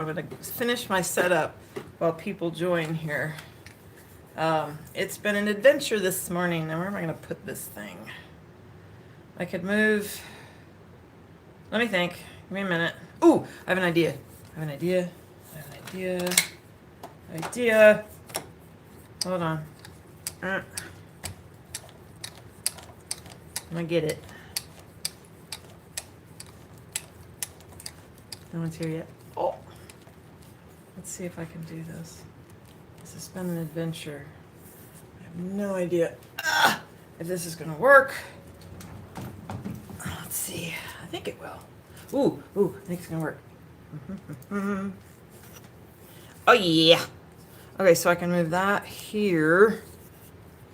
I'm going to finish my setup while people join here. It's been an adventure this morning. Now, where am I going to put this thing? I could move. Let me think. Give me a minute. Ooh, I have an idea. Idea. Hold on. I'm going to get it. No one's here yet. Oh. Let's see if I can do this. This has been an adventure. I have no idea if this is going to work. Let's see. I think it will. Ooh, I think it's going to work. Oh, yeah. Okay, so I can move that here.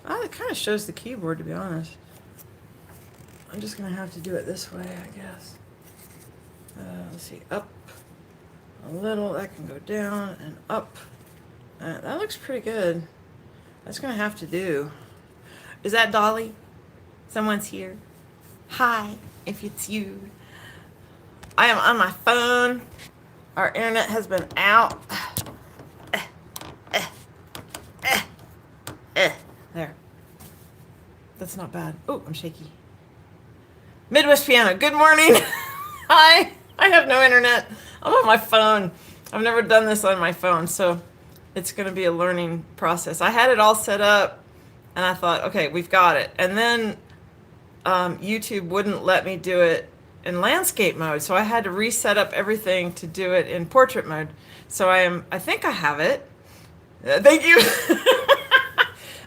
It kind of shows the keyboard, to be honest. I'm just going to have to do it this way, I guess. Let's see. Up a little. That can go down and up. That looks pretty good. That's going to have to do. Is that Dolly? Someone's here. Hi, if it's you. I am on my phone. Our internet has been out. There. That's not bad. Oh, I'm shaky. Midwest Piano, good morning. Hi. I have no internet. I'm on my phone. I've never done this on my phone, so it's going to be a learning process. I had it all set up, and I thought, okay, we've got it. And then YouTube wouldn't let me do it in landscape mode, so I had to reset up everything to do it in portrait mode. So I think I have it. Thank you.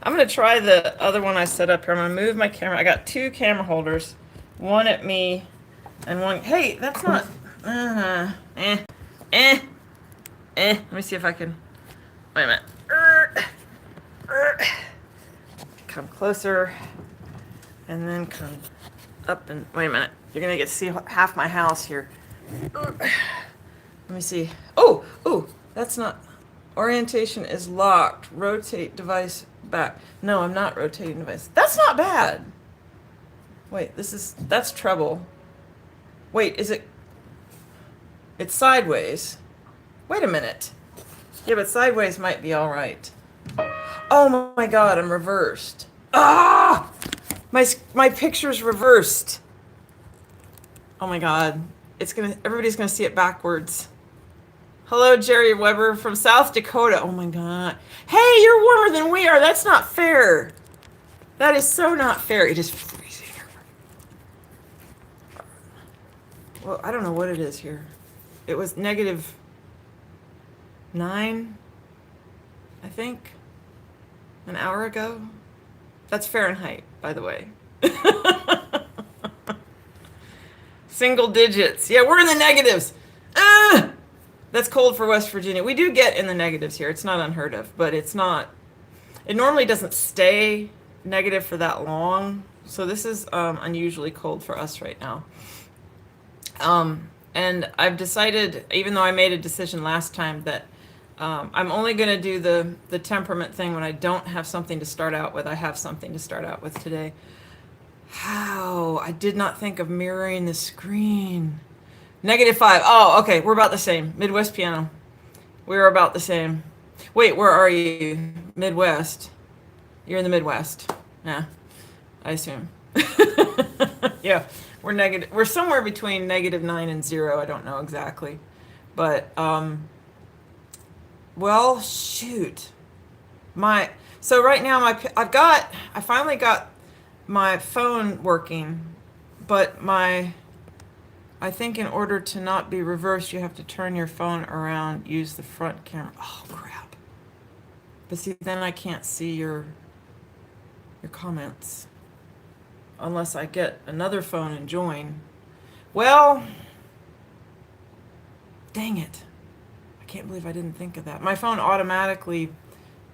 I'm going to try the other one I set up here. I'm going to move my camera. I got two camera holders, one at me and one. Hey, that's not. Let me see if I can. Wait a minute. Come closer, and then come up and wait a minute. You're gonna get to see half my house here. Let me see. Oh, that's not. Orientation is locked. Rotate device back. No, I'm not rotating device. That's not bad. Wait, that's treble. Wait, is it? It's sideways. Wait a minute. Yeah, but sideways might be all right. Oh my God, I'm reversed. Ah! My picture's reversed. Oh my God. Everybody's gonna see it backwards. Hello, Jerry Weber from South Dakota. Oh my God. Hey, you're warmer than we are. That's not fair. That is so not fair. It is freezing. Well, I don't know what it is here. It was -9, I think, an hour ago. That's Fahrenheit, by the way. Single digits. Yeah, we're in the negatives. That's cold for West Virginia. We do get in the negatives here. It's not unheard of, but it's not. It normally doesn't stay negative for that long. So this is unusually cold for us right now. And I've decided, even though I made a decision last time, that I'm only going to do the temperament thing when I don't have something to start out with. I have something to start out with today. How? I did not think of mirroring the screen. -5. Oh, okay. We're about the same. Midwest Piano. We're about the same. Wait, where are you? Midwest. You're in the Midwest. Yeah, I assume. Yeah, we're negative. We're somewhere between -9 and 0. I don't know exactly, but well, shoot. So right now I finally got my phone working, but I think in order to not be reversed, you have to turn your phone around, use the front camera. Oh crap. But see, then I can't see your comments unless I get another phone and join. Well, dang it. I can't believe I didn't think of that. My phone automatically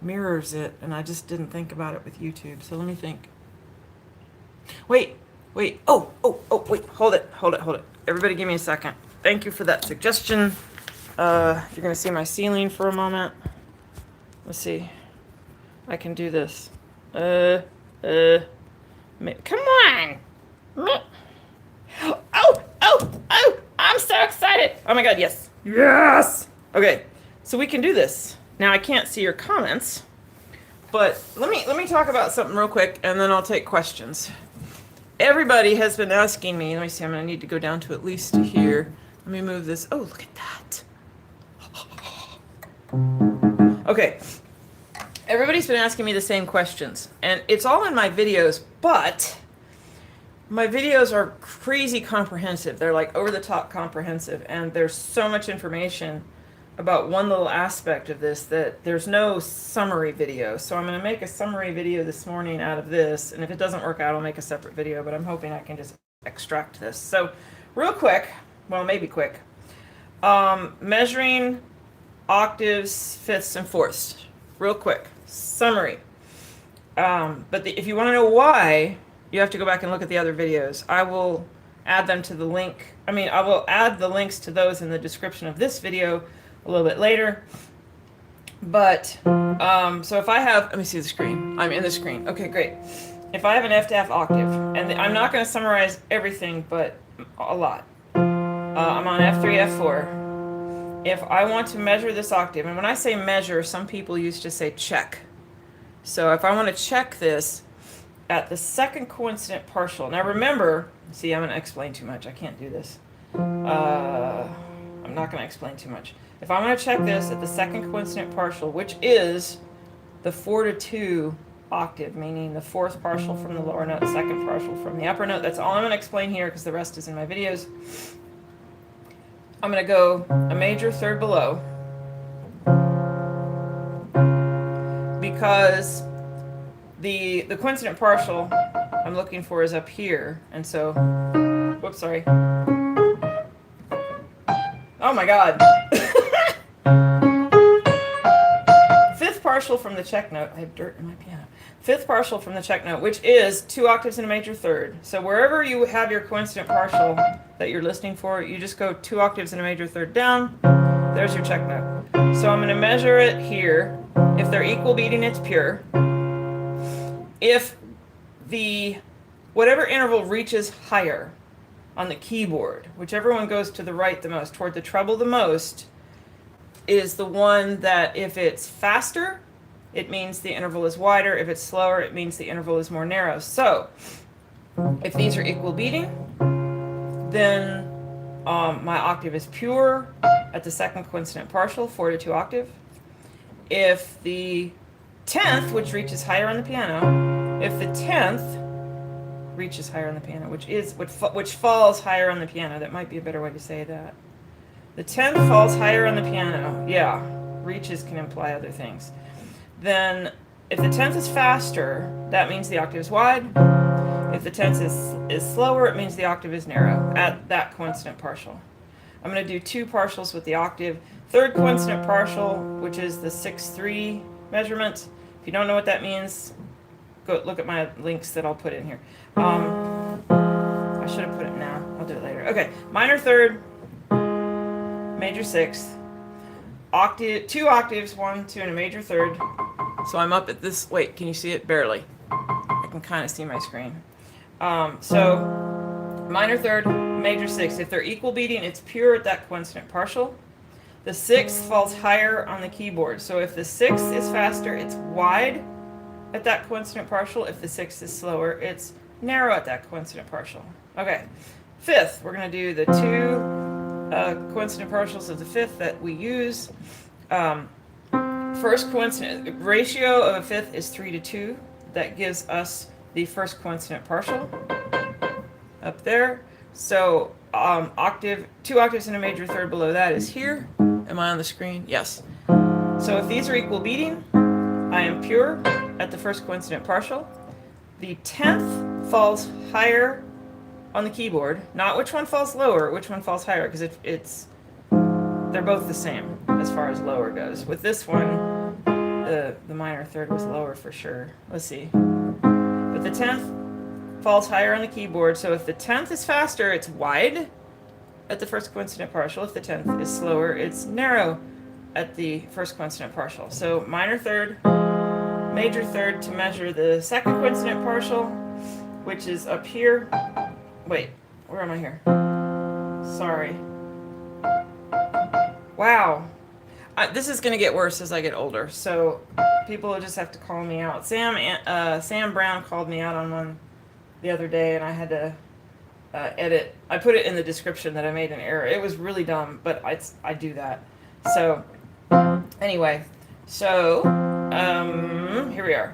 mirrors it, and I just didn't think about it with YouTube. So let me think. Wait. Oh, wait. Hold it. Everybody give me a second. Thank you for that suggestion. You're going to see my ceiling for a moment. Let's see. I can do this. Come on. Oh, I'm so excited. Oh my God, yes. Yes. Okay, so we can do this. Now I can't see your comments, but let me talk about something real quick, and then I'll take questions. Everybody has been asking me. Let me see. I'm gonna need to go down to at least here. Let me move this. Oh, look at that. Okay. Everybody's been asking me the same questions, and it's all in my videos, but my videos are crazy comprehensive. They're like over the top comprehensive, and there's so much information about one little aspect of this that there's no summary video. So I'm going to make a summary video this morning out of this, and if it doesn't work out, I'll make a separate video, but I'm hoping I can just extract this. So real quick, well, maybe quick, measuring octaves, fifths, and fourths. Real quick, summary. But if you want to know why, you have to go back and look at the other videos. I will add them to the link. I will add the links to those in the description of this video a little bit later. But, so if I have, let me see the screen. I'm in the screen. Okay, great. If I have an F to F octave, and I'm not going to summarize everything, but a lot. I'm on F3, F4. If I want to measure this octave, and when I say measure, some people used to say check. So if I want to check this at the second coincident partial. Now remember, see, I'm going to explain too much. I can't do this. I'm not going to explain too much. If I want to check this at the second coincident partial, which is the 4-2 octave, meaning the fourth partial from the lower note, second partial from the upper note. That's all I'm going to explain here because the rest is in my videos. I'm going to go a major third below because the coincident partial I'm looking for is up here, and so, whoops, sorry. Oh my God. Fifth partial from the check note. I have dirt in my piano. Fifth partial from the check note, which is 2 octaves in a major third. So wherever you have your coincident partial that you're listening for, you just go 2 octaves in a major third down. There's your check note. So I'm going to measure it here. If they're equal beating, it's pure. If whatever interval reaches higher on the keyboard, whichever one goes to the right the most, toward the treble the most, is the one that if it's faster, it means the interval is wider. If it's slower, it means the interval is more narrow. So if these are equal beating, then my octave is pure at the second coincident partial, 4-2 octave. If the 10th, which reaches higher on the piano, if the 10th reaches higher on the piano, which falls higher on the piano, that might be a better way to say that. The 10th falls higher on the piano. Yeah, reaches can imply other things. Then if the 10th is faster, that means the octave is wide. If the 10th is slower, it means the octave is narrow at that coincident partial. I'm going to do 2 partials with the octave. Third coincident partial, which is the 6-3 measurement. If you don't know what that means, go look at my links that I'll put in here. I should have put it now. I'll do it later. Okay, minor third, major sixth, octave, 2 octaves, 1, 2, and a major third. So I'm up at this. Wait, can you see it? Barely. I can kind of see my screen. So minor third, major sixth. If they're equal beating, it's pure at that coincident partial. The 6th falls higher on the keyboard. So if the 6th is faster, it's wide at that coincident partial. If the 6th is slower, it's narrow at that coincident partial. Okay, 5th, we're going to do the 2 coincident partials of the 5th that we use. First coincident ratio of a 5th is 3-2. That gives us the first coincident partial up there. So 2 octaves in a major third below that is here. Am I on the screen? Yes. So if these are equal beating, I am pure at the first coincident partial. The 10th falls higher on the keyboard. Not which one falls lower, which one falls higher, because they're both the same as far as lower goes. With this one, the minor third was lower for sure. Let's see. But the 10th falls higher on the keyboard, so if the 10th is faster, it's wide at the first coincident partial. If the 10th is slower, it's narrow at the first coincident partial. So minor third, major third to measure the second coincident partial, which is up here. Wait, where am I here? Sorry. Wow. this is going to get worse as I get older. So people will just have to call me out. Sam Brown called me out on one the other day, and I had to edit. I put it in the description that I made an error. It was really dumb, but I do that. So anyway, so here we are.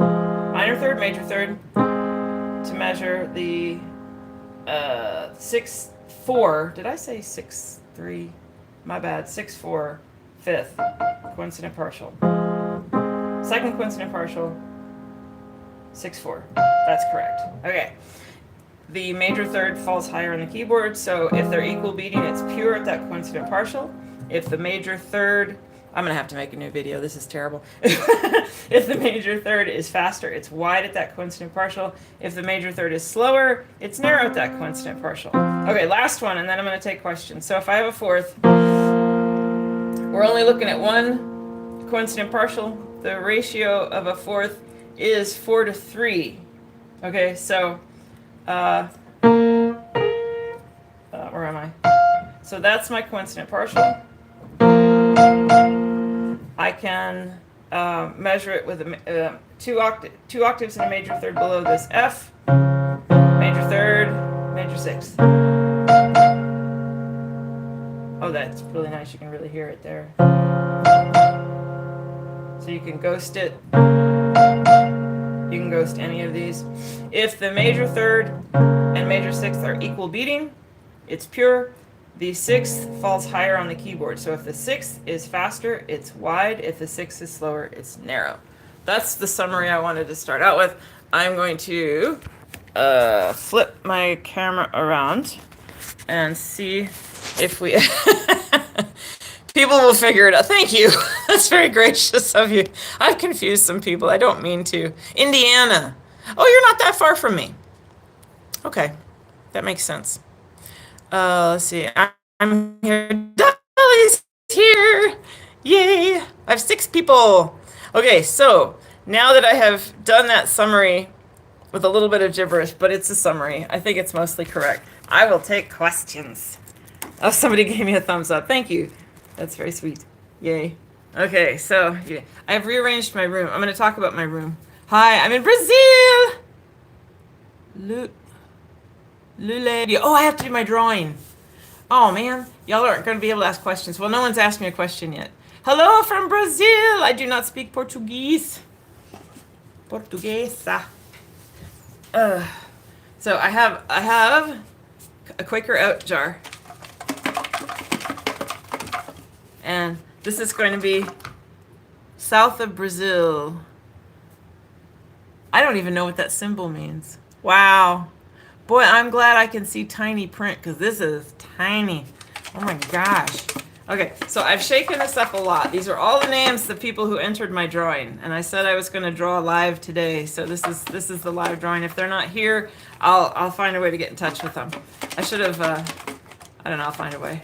Minor third, major third, to measure the 6/4. Did I say 6/3? My bad. 6/4 fifth coincident partial. Second coincident partial. 6/4. That's correct. Okay. The major third falls higher on the keyboard, so if they're equal beating, it's pure at that coincident partial. If the major third, I'm going to have to make a new video, this is terrible. If the major third is faster, it's wide at that coincident partial. If the major third is slower, it's narrow at that coincident partial. Okay, last one, and then I'm going to take questions. So if I have a fourth, we're only looking at one coincident partial. The ratio of a fourth is 4:3. Okay, so where am I? So that's my coincident partial. I can measure it with two octaves and a major third below this F, major third, major sixth. Oh, that's really nice. You can really hear it there. So you can ghost it. You can ghost any of these. If the major third and major sixth are equal beating, it's pure. The sixth falls higher on the keyboard. So if the sixth is faster, it's wide. If the sixth is slower, it's narrow. That's the summary I wanted to start out with. I'm going to flip my camera around and see if we... People will figure it out. Thank you. That's very gracious of you. I've confused some people. I don't mean to. Indiana. Oh, you're not that far from me. Okay. That makes sense. Let's see. I'm here. Dolly's here. Yay. I have 6 people. Okay, so now that I have done that summary with a little bit of gibberish, but it's a summary. I think it's mostly correct. I will take questions. Oh, somebody gave me a thumbs up. Thank you. That's very sweet. Yay. Okay, so yeah, I've rearranged my room. I'm going to talk about my room. Hi, I'm in Brazil. Lulady. Oh, I have to do my drawing. Oh, man. Y'all aren't going to be able to ask questions. Well, no one's asked me a question yet. Hello from Brazil. I do not speak Portuguese. Portuguesa. So I have a Quaker Oat jar. And this is going to be south of Brazil. I don't even know what that symbol means. Wow. Boy, I'm glad I can see tiny print because this is tiny. Oh my gosh. Okay, so I've shaken this up a lot. These are all the names of people who entered my drawing. And I said I was going to draw live today. So this is the live drawing. If they're not here, I'll find a way to get in touch with them. I should have, I don't know, I'll find a way.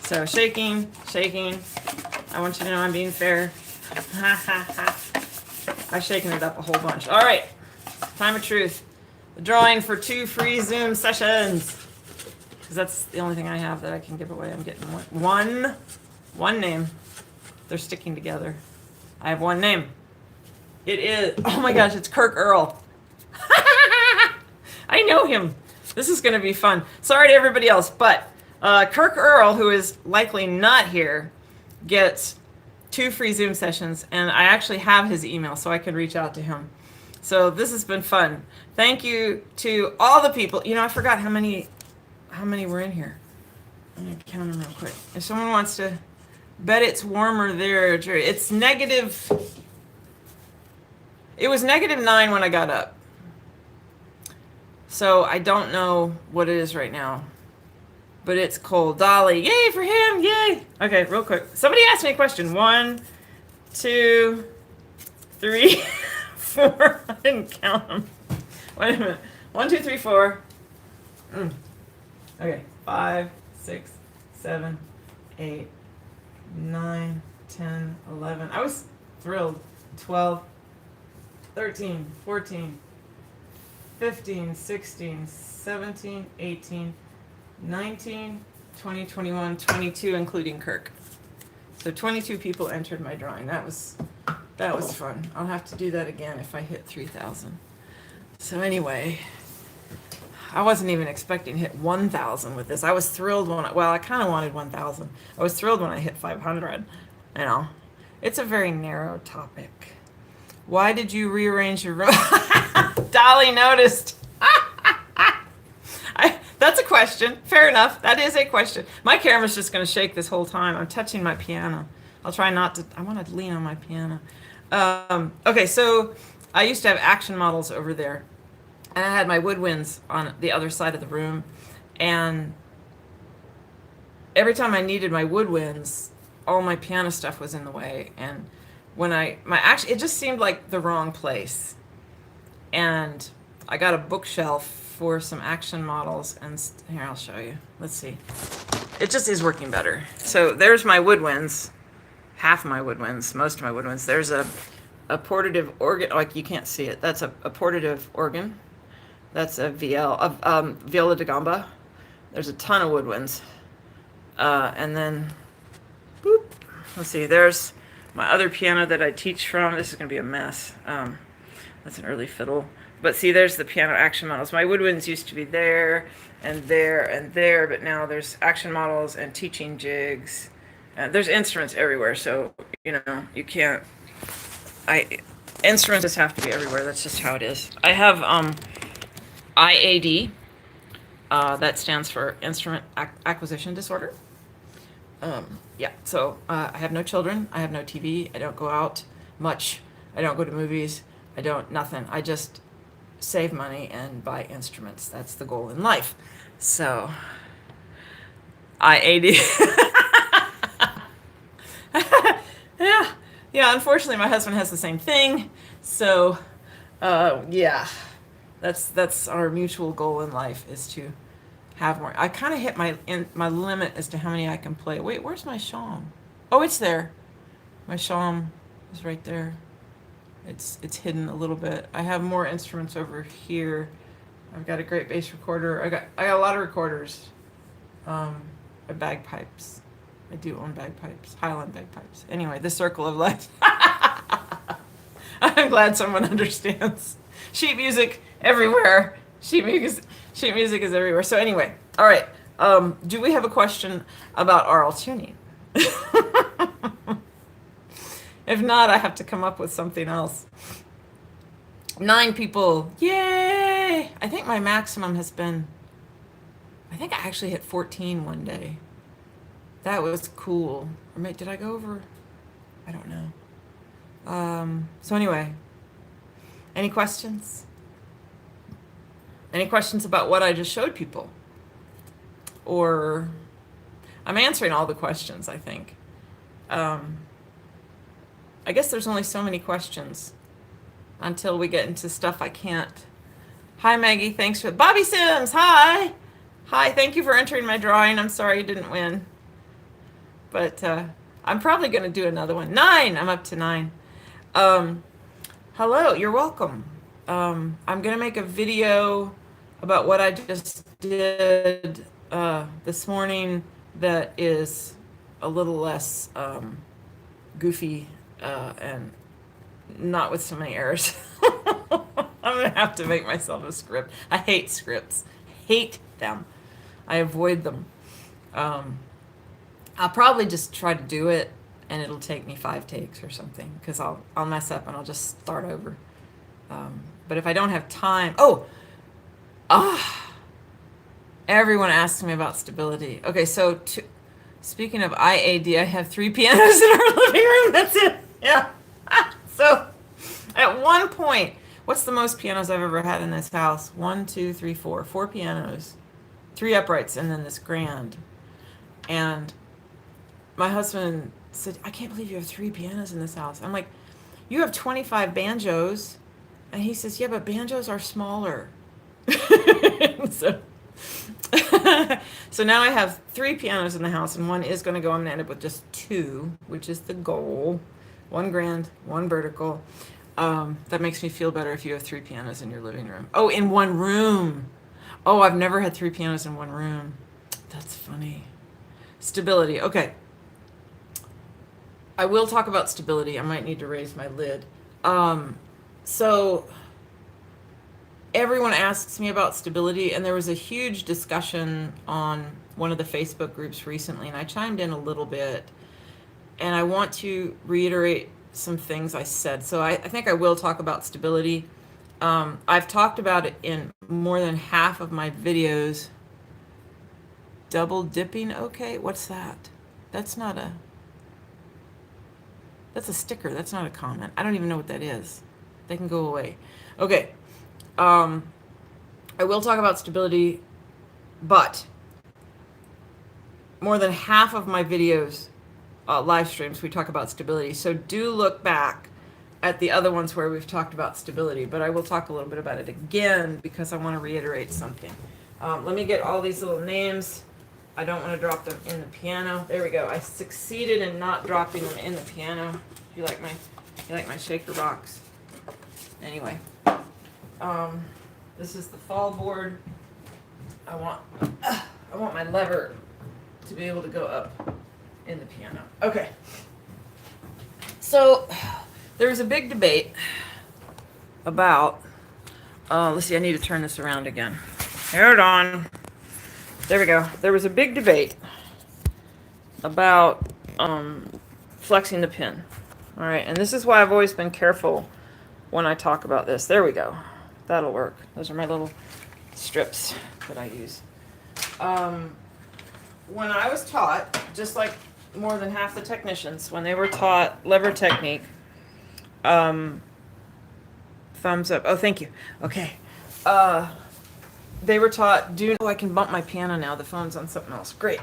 So shaking. I want you to know I'm being fair. I've shaken it up a whole bunch. All right, time of truth. The drawing for 2 free Zoom sessions. Because that's the only thing I have that I can give away. I'm getting one name. They're sticking together. I have one name. It is, oh my gosh, it's Kirk Earl. I know him. This is going to be fun. Sorry to everybody else, but Kirk Earl, who is likely not here, gets 2 free Zoom sessions, and I actually have his email, so I can reach out to him. So this has been fun. Thank you to all the people. You know, I forgot how many were in here. I'm going to count them real quick. If someone wants to bet it's warmer there, it's negative. It was -9 when I got up. So I don't know what it is right now. But it's cold. Dolly, yay for him, yay. Okay, real quick. Somebody asked me a question. 1, 2, 3, 4. I didn't count them. Wait a minute. 1, 2, 3, 4. Okay. 5, 6, 7, 8, 9, 10, 11. I was thrilled. 12, 13, 14, 15, 16, 17, 18, 19, 20, 21, 22, including Kirk. So 22 people entered my drawing. That was fun. I'll have to do that again if I hit 3,000. So anyway, I wasn't even expecting to hit 1,000 with this. I was thrilled when I kind of wanted 1,000. I was thrilled when I hit 500. You know, it's a very narrow topic. Why did you rearrange your room? Dolly noticed. That's a question. Fair enough. That is a question. My camera's just going to shake this whole time. I'm touching my piano. I'll try not to. I want to lean on my piano. Okay, so I used to have action models over there. And I had my woodwinds on the other side of the room. And every time I needed my woodwinds, all my piano stuff was in the way. And when it just seemed like the wrong place. And I got a bookshelf for some action models, and here, I'll show you. Let's see. It just is working better. So there's my woodwinds, half my woodwinds, most of my woodwinds. There's a portative organ, like you can't see it. That's a portative organ. That's a viola da gamba. There's a ton of woodwinds. And then, boop, let's see, there's my other piano that I teach from. This is gonna be a mess. That's an early fiddle. But see, there's the piano action models. My woodwinds used to be there and there and there, but now there's action models and teaching jigs. There's instruments everywhere, so, you know, you can't, instruments just have to be everywhere. That's just how it is. I have IAD, that stands for Instrument Acquisition Disorder. Yeah, so I have no children. I have no TV. I don't go out much. I don't go to movies. I don't, nothing. I just save money and buy instruments. That's the goal in life. So, IAD. Yeah, unfortunately my husband has the same thing. So, yeah, that's our mutual goal in life, is to have more. I kind of hit my limit as to how many I can play. Wait, where's my shawm? Oh, it's there. My shawm is right there. It's hidden a little bit. I have more instruments over here. I've got a great bass recorder. I got a lot of recorders. Bagpipes. I do own bagpipes, Highland bagpipes. Anyway, the circle of life. I'm glad someone understands. Sheet music everywhere. Sheet music is everywhere. So anyway, all right. Do we have a question about aural tuning? If not, I have to come up with something else. 9 people. Yay! I think my maximum has been, I think I actually hit 14 one day. That was cool. Or did I go over? I don't know. So anyway, any questions? Any questions about what I just showed people? Or, I'm answering all the questions, I think. I guess there's only so many questions until we get into stuff I can't. Hi, Maggie. Thanks for Bobby Sims. Hi. Hi. Thank you for entering my drawing. I'm sorry you didn't win. But I'm probably going to do another one. 9. I'm up to 9. Hello. You're welcome. I'm going to make a video about what I just did this morning that is a little less goofy and not with so many errors. I'm going to have to make myself a script. I hate scripts. Hate them. I avoid them. I'll probably just try to do it, and it'll take me 5 takes or something, because I'll mess up and I'll just start over. But if I don't have time... Everyone asks me about stability. Okay, so speaking of IAD, I have 3 pianos in our living room. That's it. Yeah. So at one point, what's the most pianos I've ever had in this house? 1, 2, 3, 4. 4 pianos, 3 uprights, and then this grand. And my husband said, I can't believe you have 3 pianos in this house. I'm like, you have 25 banjos. And he says, yeah, but banjos are smaller. So now I have 3 pianos in the house, and one is going to go. I'm going to end up with just 2, which is the goal. 1 grand, 1 vertical. That makes me feel better if you have 3 pianos in your living room. Oh, in one room. Oh, I've never had 3 pianos in one room. That's funny. Stability. Okay. I will talk about stability. I might need to raise my lid. So everyone asks me about stability, and there was a huge discussion on one of the Facebook groups recently, and I chimed in a little bit, and I want to reiterate some things I said. So I think I will talk about stability. I've talked about it in more than half of my videos. Double dipping, okay, what's that? That's a sticker, that's not a comment. I don't even know what that is. They can go away. Okay, I will talk about stability, but more than half of my videos, live streams, we talk about stability. So do look back at the other ones where we've talked about stability, but I will talk a little bit about it again because I want to reiterate something. Let me get all these little names. I don't want to drop them in the piano. There we go. I succeeded in not dropping them in the piano. You like my shaker box? Anyway, this is the fall board. I want my lever to be able to go up in the piano. Okay. So there was a big debate about. Let's see. I need to turn this around again. Hold on. There we go. There was a big debate about flexing the pin. All right, and this is why I've always been careful when I talk about this. There we go. That'll work. Those are my little strips that I use. When I was taught, just like more than half the technicians, when they were taught lever technique, thumbs up. Oh, thank you. Okay. They were taught, oh, I can bump my piano now. The phone's on something else. Great.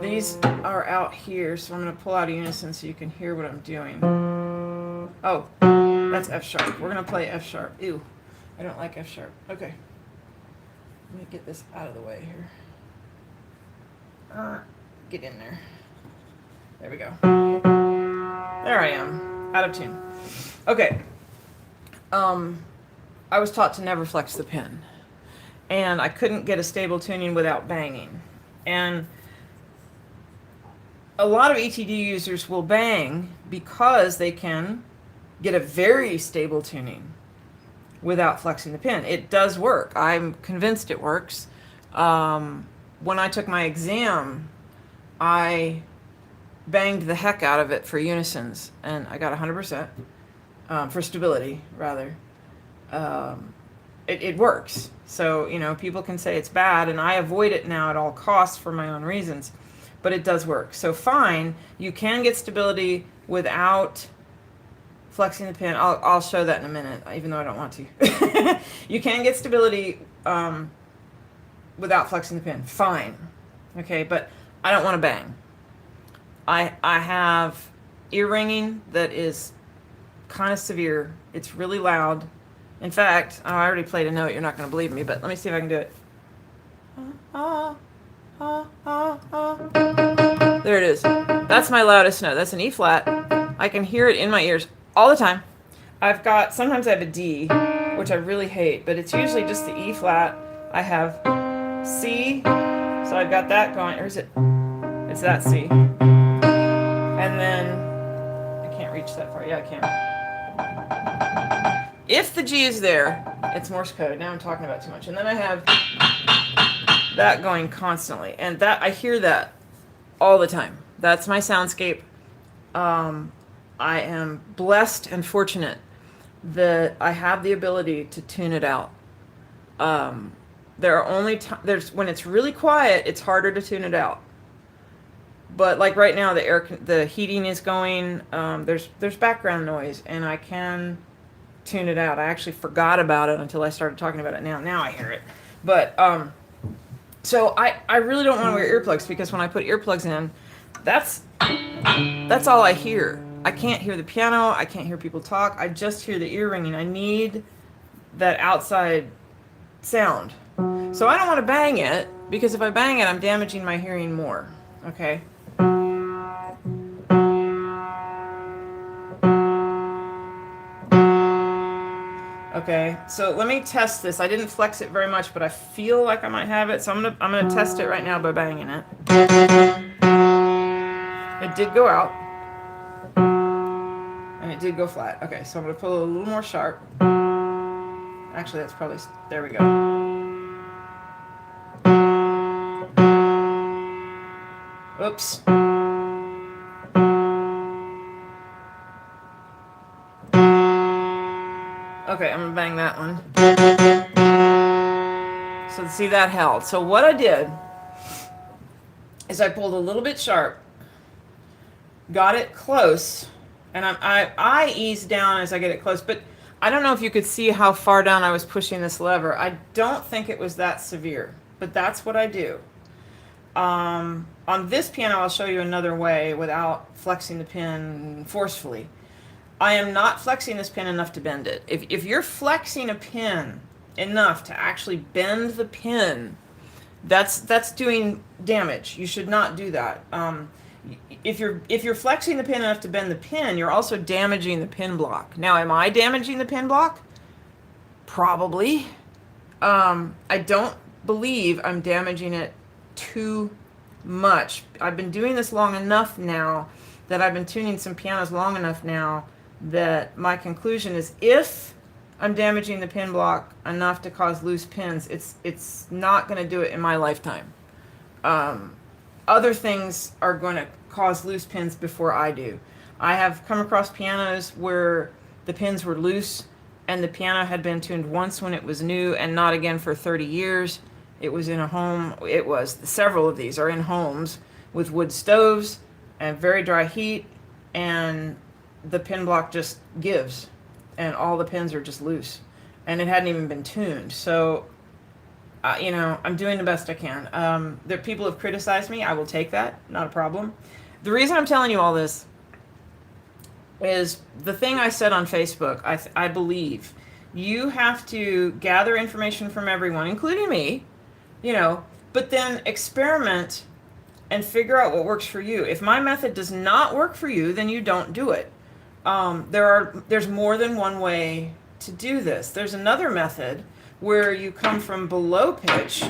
These are out here, so I'm going to pull out a unison so you can hear what I'm doing. Oh, that's F sharp. We're going to play F sharp. Ew, I don't like F sharp. Okay. Let me get this out of the way here. Get in there. There we go. There I am, out of tune. Okay. I was taught to never flex the pin, and I couldn't get a stable tuning without banging. And a lot of ETD users will bang because they can get a very stable tuning without flexing the pin. It does work. I'm convinced it works. When I took my exam, I banged the heck out of it for unisons, and I got 100%, for stability, rather. It works. So, people can say it's bad, and I avoid it now at all costs for my own reasons, but it does work. So fine, you can get stability without flexing the pin. I'll show that in a minute, even though I don't want to. You can get stability without flexing the pin. Fine. Okay, but I don't want to bang. I have ear ringing that is kind of severe. It's really loud. In fact, I already played a note. You're not going to believe me, but let me see if I can do it. There it is. That's my loudest note. That's an E flat. I can hear it in my ears all the time. Sometimes I have a D, which I really hate, but it's usually just the E flat. I have C, so I've got that going. Or is it? It's that C. And then, I can't reach that far. Yeah, I can. If the G is there, it's Morse code. Now I'm talking about too much. And then I have that going constantly. And that I hear that all the time. That's my soundscape. I am blessed and fortunate that I have the ability to tune it out. There are only when it's really quiet, it's harder to tune it out. But like right now, the heating is going. There's background noise, and I can tune it out. I actually forgot about it until I started talking about it now. Now I hear it. But so I really don't want to wear earplugs, because when I put earplugs in, that's all I hear. I can't hear the piano. I can't hear people talk. I just hear the ear ringing. I need that outside sound. So I don't want to bang it, because if I bang it, I'm damaging my hearing more. Okay? Okay, so let me test this. I didn't flex it very much, but I feel like I might have it, so I'm gonna test it right now by banging it. It it did go out. And it did go flat. Okay, so I'm going to pull it a little more sharp. Actually, that's probably... There we go. Oops. Okay, I'm going to bang that one. So see, that held. So what I did is I pulled a little bit sharp, got it close, and I ease down as I get it close, but I don't know if you could see how far down I was pushing this lever. I don't think it was that severe, but that's what I do. On this piano, I'll show you another way without flexing the pin forcefully. I am not flexing this pin enough to bend it. If you're flexing a pin enough to actually bend the pin, that's doing damage. You should not do that. If you're flexing the pin enough to bend the pin, you're also damaging the pin block. Now, am I damaging the pin block? Probably. I don't believe I'm damaging it too much. I've been doing this long enough now that I've been tuning some pianos long enough now that my conclusion is if I'm damaging the pin block enough to cause loose pins, it's not going to do it in my lifetime. Other things are going to cause loose pins before I do. I have come across pianos where the pins were loose and the piano had been tuned once when it was new and not again for 30 years. It was in a home. Several of these are in homes with wood stoves and very dry heat, and the pin block just gives and all the pins are just loose and it hadn't even been tuned. So I'm doing the best I can. There people have criticized me. I will take that, not a problem. The reason I'm telling you all this is the thing I said on Facebook. I believe you have to gather information from everyone, including me, but then experiment and figure out what works for you. If my method does not work for you, then you don't do it. There's more than one way to do this. There's another method where you come from below pitch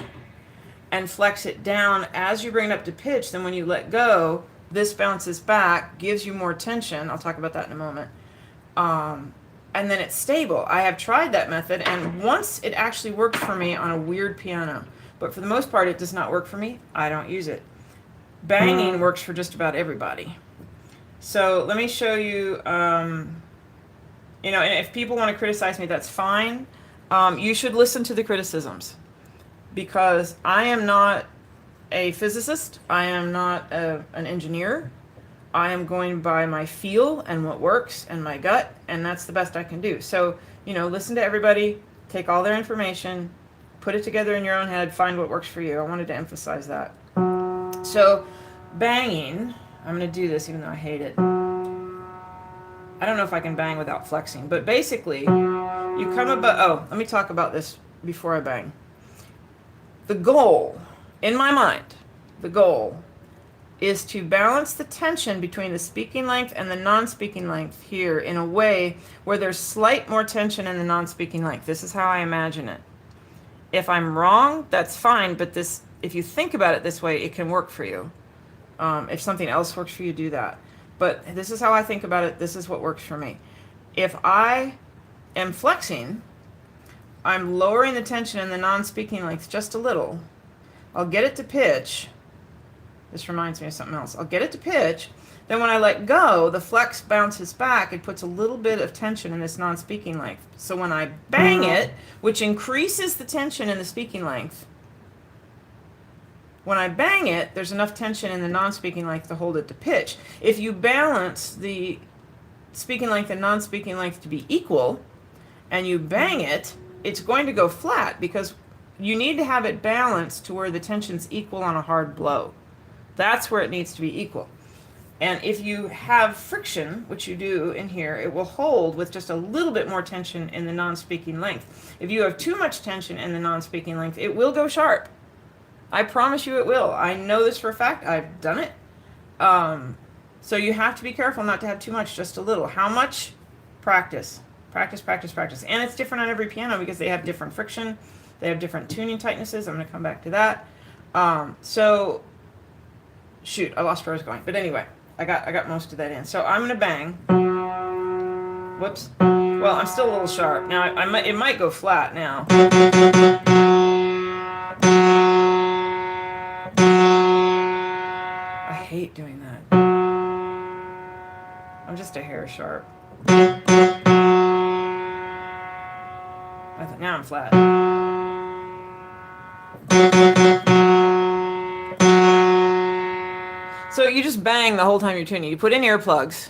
and flex it down as you bring it up to pitch. Then when you let go, this bounces back, gives you more tension. I'll talk about that in a moment. And then it's stable. I have tried that method, and once it actually worked for me on a weird piano, but for the most part it does not work for me. I don't use it. Banging works for just about everybody. So let me show you, and if people want to criticize me, that's fine. You should listen to the criticisms, because I am not a physicist. I am not an engineer. I am going by my feel and what works and my gut, and that's the best I can do. So, listen to everybody, take all their information, put it together in your own head, find what works for you. I wanted to emphasize that. So, banging, I'm going to do this even though I hate it. I don't know if I can bang without flexing, but basically, you come about, let me talk about this before I bang. The goal, in my mind, the goal is to balance the tension between the speaking length and the non-speaking length here in a way where there's slight more tension in the non-speaking length. This is how I imagine it. If I'm wrong, that's fine, but if you think about it this way, it can work for you. If something else works for you, do that. But this is how I think about it. This is what works for me. If I am flexing, I'm lowering the tension in the non-speaking length just a little. I'll get it to pitch. This reminds me of something else. I'll get it to pitch. Then when I let go, the flex bounces back. It puts a little bit of tension in this non-speaking length. So when I bang it, which increases the tension in the speaking length, when I bang it, there's enough tension in the non-speaking length to hold it to pitch. If you balance the speaking length and non-speaking length to be equal, and you bang it, it's going to go flat because you need to have it balanced to where the tension's equal on a hard blow. That's where it needs to be equal. And if you have friction, which you do in here, it will hold with just a little bit more tension in the non-speaking length. If you have too much tension in the non-speaking length, it will go sharp. I promise you it will. I know this for a fact. I've done it. So you have to be careful not to have too much, just a little. How much? Practice. Practice, practice, practice. And it's different on every piano because they have different friction. They have different tuning tightnesses. I'm going to come back to that. Shoot, I lost where I was going. But anyway, I got most of that in. So I'm gonna bang. Whoops. Well, I'm still a little sharp. Now it might go flat now. I hate doing that. I'm just a hair sharp. Now I'm flat. So you just bang the whole time you're tuning. You put in earplugs.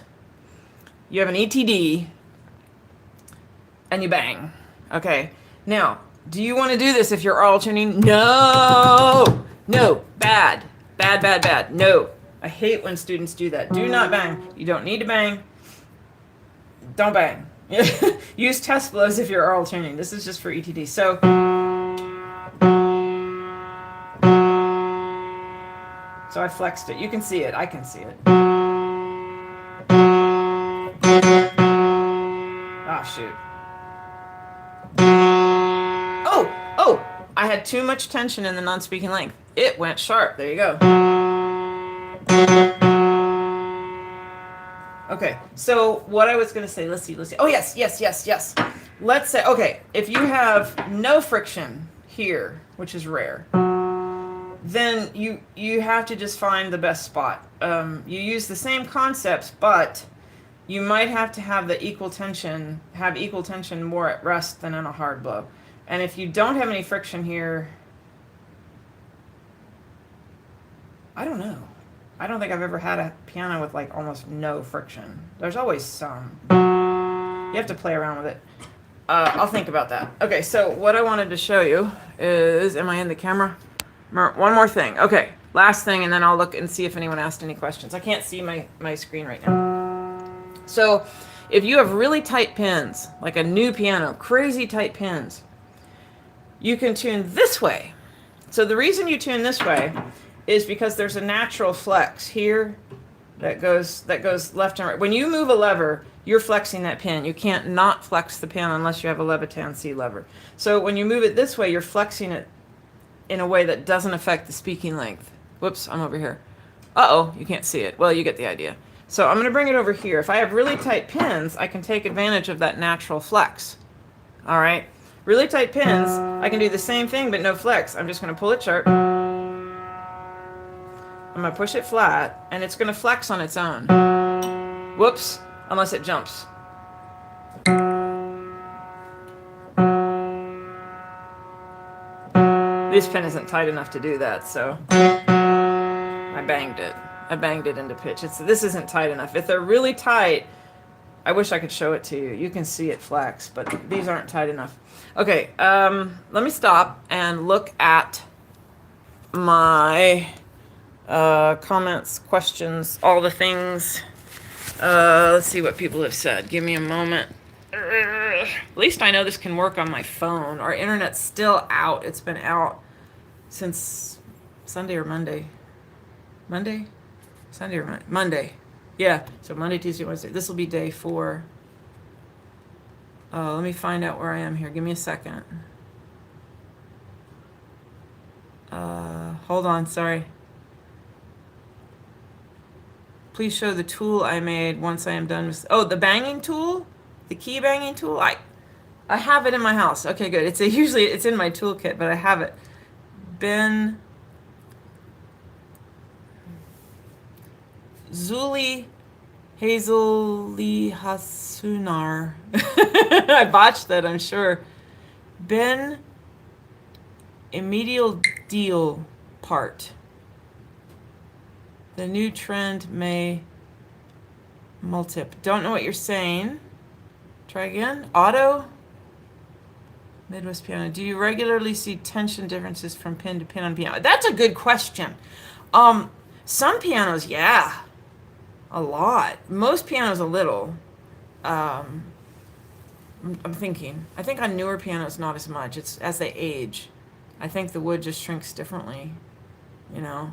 You have an ETD. And you bang. Okay. Now, do you want to do this if you're auto tuning? No. No. Bad. Bad, bad, bad. No. I hate when students do that. Do not bang. You don't need to bang. Don't bang. Use test blows if you're auto tuning. This is just for ETD. So I flexed it. You can see it. I can see it. Oh, shoot. Oh, I had too much tension in the non-speaking length. It went sharp. There you go. Okay, so what I was going to say, let's see. Oh, yes. Let's say, okay, if you have no friction here, which is rare, then you have to just find the best spot. You use the same concepts, but you might have to have the equal tension more at rest than in a hard blow. And if you don't have any friction here, I don't know. I don't think I've ever had a piano with like almost no friction. There's always some. You have to play around with it. I'll think about that. Okay, so what I wanted to show you is, am I in the camera? One more thing. Okay, last thing, and then I'll look and see if anyone asked any questions. I can't see my screen right now. So if you have really tight pins, like a new piano, crazy tight pins, you can tune this way. So the reason you tune this way is because there's a natural flex here that goes left and right. When you move a lever, you're flexing that pin. You can't not flex the pin unless you have a Levitan C-lever. So when you move it this way, you're flexing it in a way that doesn't affect the speaking length. Whoops, I'm over here. Uh-oh, you can't see it. Well, you get the idea. So I'm going to bring it over here. If I have really tight pins, I can take advantage of that natural flex. All right? Really tight pins, I can do the same thing but no flex. I'm just going to pull it sharp. I'm going to push it flat, and it's going to flex on its own. Whoops, unless it jumps. This pin isn't tight enough to do that, so I banged it. I banged it into pitch. This isn't tight enough. If they're really tight, I wish I could show it to you. You can see it flex, but these aren't tight enough. Okay, let me stop and look at my comments, questions, all the things. Let's see what people have said. Give me a moment. At least I know this can work on my phone. Our internet's still out. It's been out since Sunday or Monday. Monday? Sunday or Monday? Monday. Yeah, so Monday, Tuesday, Wednesday. This will be day 4. Let me find out where I am here. Give me a second. Hold on, sorry. Please show the tool I made once I am done with... Oh, the banging tool? The key banging tool? I have it in my house. Okay, good. Usually it's in my toolkit, but I have it. Ben Zuli Hazeli Hasunar. I botched that, I'm sure. Ben Emedial Deal Part. The new trend may multip. Don't know what you're saying. Try again. Auto. Midwest piano. Do you regularly see tension differences from pin to pin on piano? That's a good question. Some pianos, yeah. A lot. Most pianos, a little. I'm thinking. I think on newer pianos, not as much. It's as they age. I think the wood just shrinks differently. You know.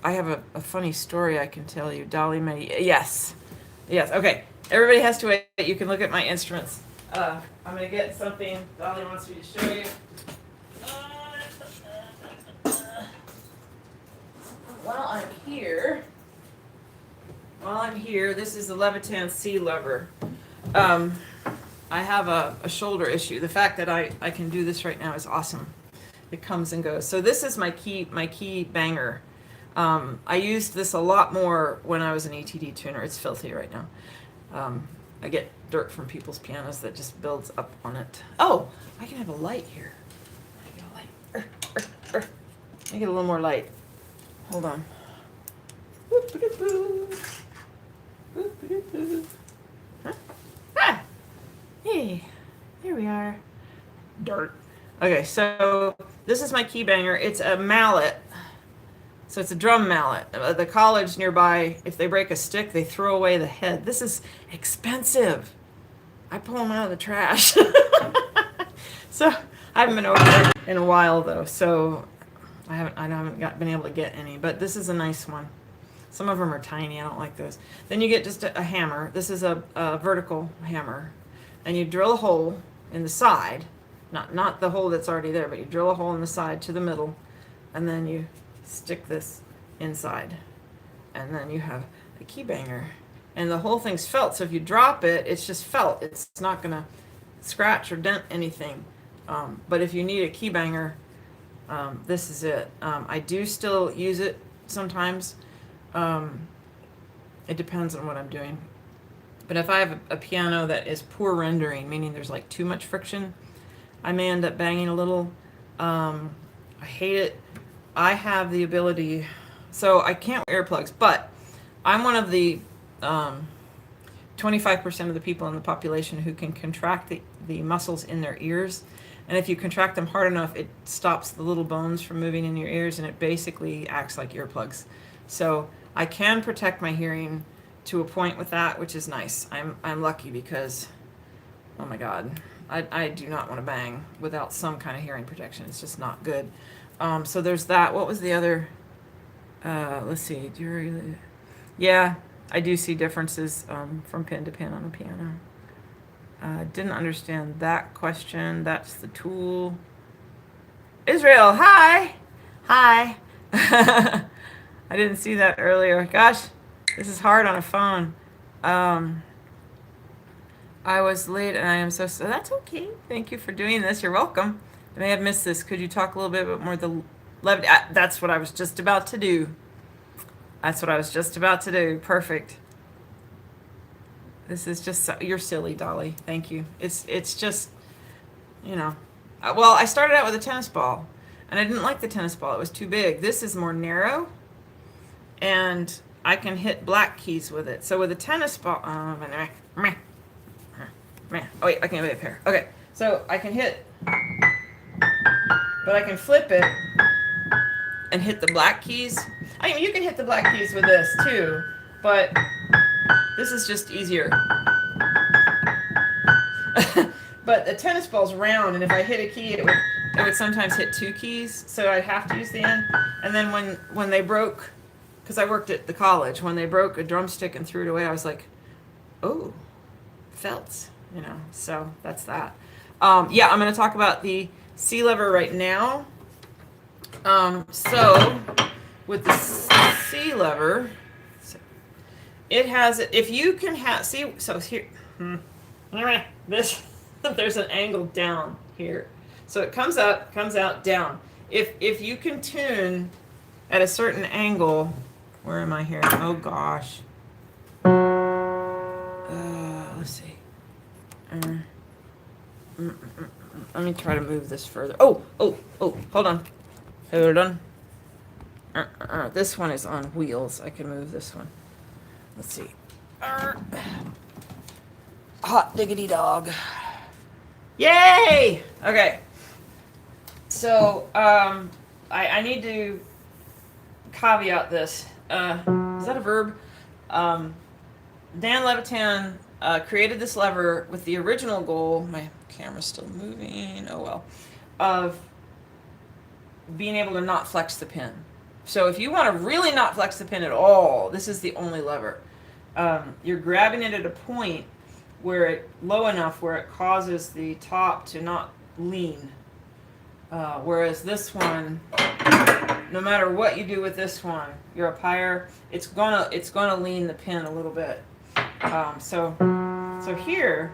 I have a funny story I can tell you. Dolly May. Yes. Yes. Okay. Everybody has to wait. You can look at my instruments. I'm going to get something Dolly wants me to show you. While I'm here, while I'm here, this is the Levitan C-lever. I have a shoulder issue. The fact that I can do this right now is awesome. It comes and goes. So this is my key banger. I used this a lot more when I was an ETD tuner. It's filthy right now. I get dirt from people's pianos that just builds up on it. Oh, I can have a light here. I get a light. Let me get a little more light. Hold on. Huh? Ah! Hey, there we are. Dirt. Okay, so this is my key banger. It's a mallet. So it's a drum mallet. The college nearby, if they break a stick, they throw away the head. This is expensive. I pull them out of the trash. So I haven't been over there in a while though, so I haven't been able to get any. But this is a nice one. Some of them are tiny. I don't like those. Then you get just a hammer. This is a vertical hammer, and you drill a hole in the side, not the hole that's already there, but you drill a hole in the side to the middle, and then you stick this inside, and then you have a key banger, and the whole thing's felt, so if you drop it, it's just felt. It's not gonna scratch or dent anything. But if you need a key banger, this is it. I do still use it sometimes. It depends on what I'm doing, but if I have a piano that is poor rendering, meaning there's like too much friction, I may end up banging a little. I hate it. I have the ability, so I can't wear earplugs, but I'm one of the 25% of the people in the population who can contract the muscles in their ears. And if you contract them hard enough, it stops the little bones from moving in your ears, and it basically acts like earplugs. So I can protect my hearing to a point with that, which is nice. I'm lucky because, oh my God, I do not want to bang without some kind of hearing protection. It's just not good. So there's that. What was the other? Let's see. Yeah, I do see differences from pin to pin on a piano. Didn't understand that question. That's the tool. Israel, hi. Hi. I didn't see that earlier. Gosh, this is hard on a phone. I was late and I am so that's okay. Thank you for doing this. You're welcome. I may have missed this. Could you talk a little bit more the levity? That's what I was just about to do. That's what I was just about to do. Perfect. This is just you're silly, Dolly. Thank you. It's just, you know. Well, I started out with a tennis ball, and I didn't like the tennis ball. It was too big. This is more narrow, and I can hit black keys with it. So with a tennis ball, oh wait, I can hit a pair. Okay, so I can hit, but I can flip it and hit the black keys. I mean, you can hit the black keys with this too, but this is just easier. But the tennis ball's round, and if I hit a key, it would sometimes hit two keys, so I'd have to use the end. And then when they broke, because I worked at the college, when they broke a drumstick and threw it away, I was like, oh, felt, you know. So that's that. Yeah, I'm going to talk about the C-lever right now. So with the C-lever, it has, if you can have, see, so here, this, there's an angle down here. So it comes up, comes out, down. If you can tune at a certain angle, where am I here? Oh gosh. Let's see. Let me try to move this further. Oh, hold on. Hold on. This one is on wheels. I can move this one. Let's see. Hot diggity dog. Yay! Okay. So, I need to caveat this. Is that a verb? Dan Levitan created this lever with the original goal, my camera's still moving, oh well, of being able to not flex the pin. So if you want to really not flex the pin at all, this is the only lever. You're grabbing it at a point where it low enough where it causes the top to not lean. Whereas this one, no matter what you do with this one, you're up higher. It's gonna lean the pin a little bit. So here,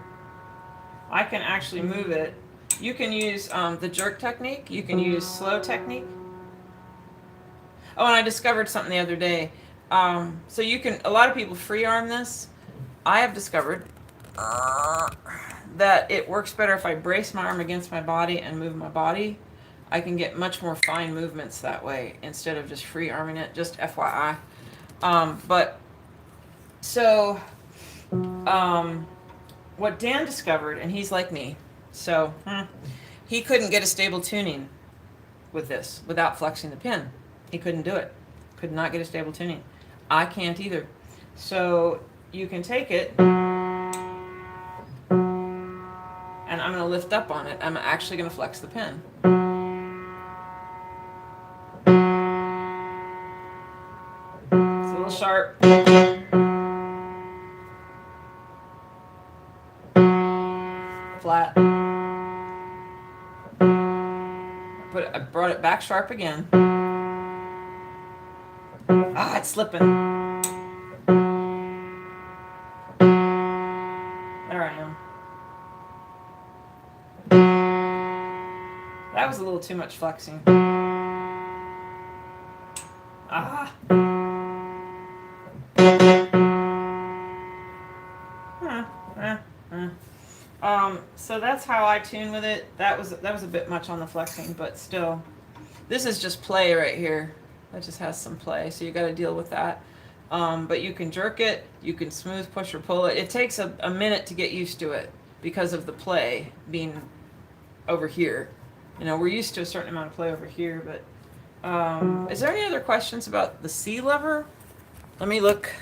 I can actually move it. You can use the jerk technique. You can use slow technique. Oh, and I discovered something the other day. So you can, a lot of people free arm this. I have discovered that it works better if I brace my arm against my body and move my body. I can get much more fine movements that way instead of just free arming it, just FYI. What Dan discovered, and he's like me, so he couldn't get a stable tuning with this without flexing the pin. He couldn't do it. Could not get a stable tuning. I can't either. So you can take it, and I'm going to lift up on it. I'm actually going to flex the pin. It's a little sharp. Flat. I brought it back sharp again. Ah, it's slipping. There I am. That was a little too much flexing. Ah. So that's how I tune with it. That was a bit much on the flexing, but still. This is just play right here. That just has some play, so you got to deal with that. But you can jerk it, you can smooth push or pull it. It takes a minute to get used to it because of the play being over here. You know, we're used to a certain amount of play over here, but is there any other questions about the C-lever? Let me look.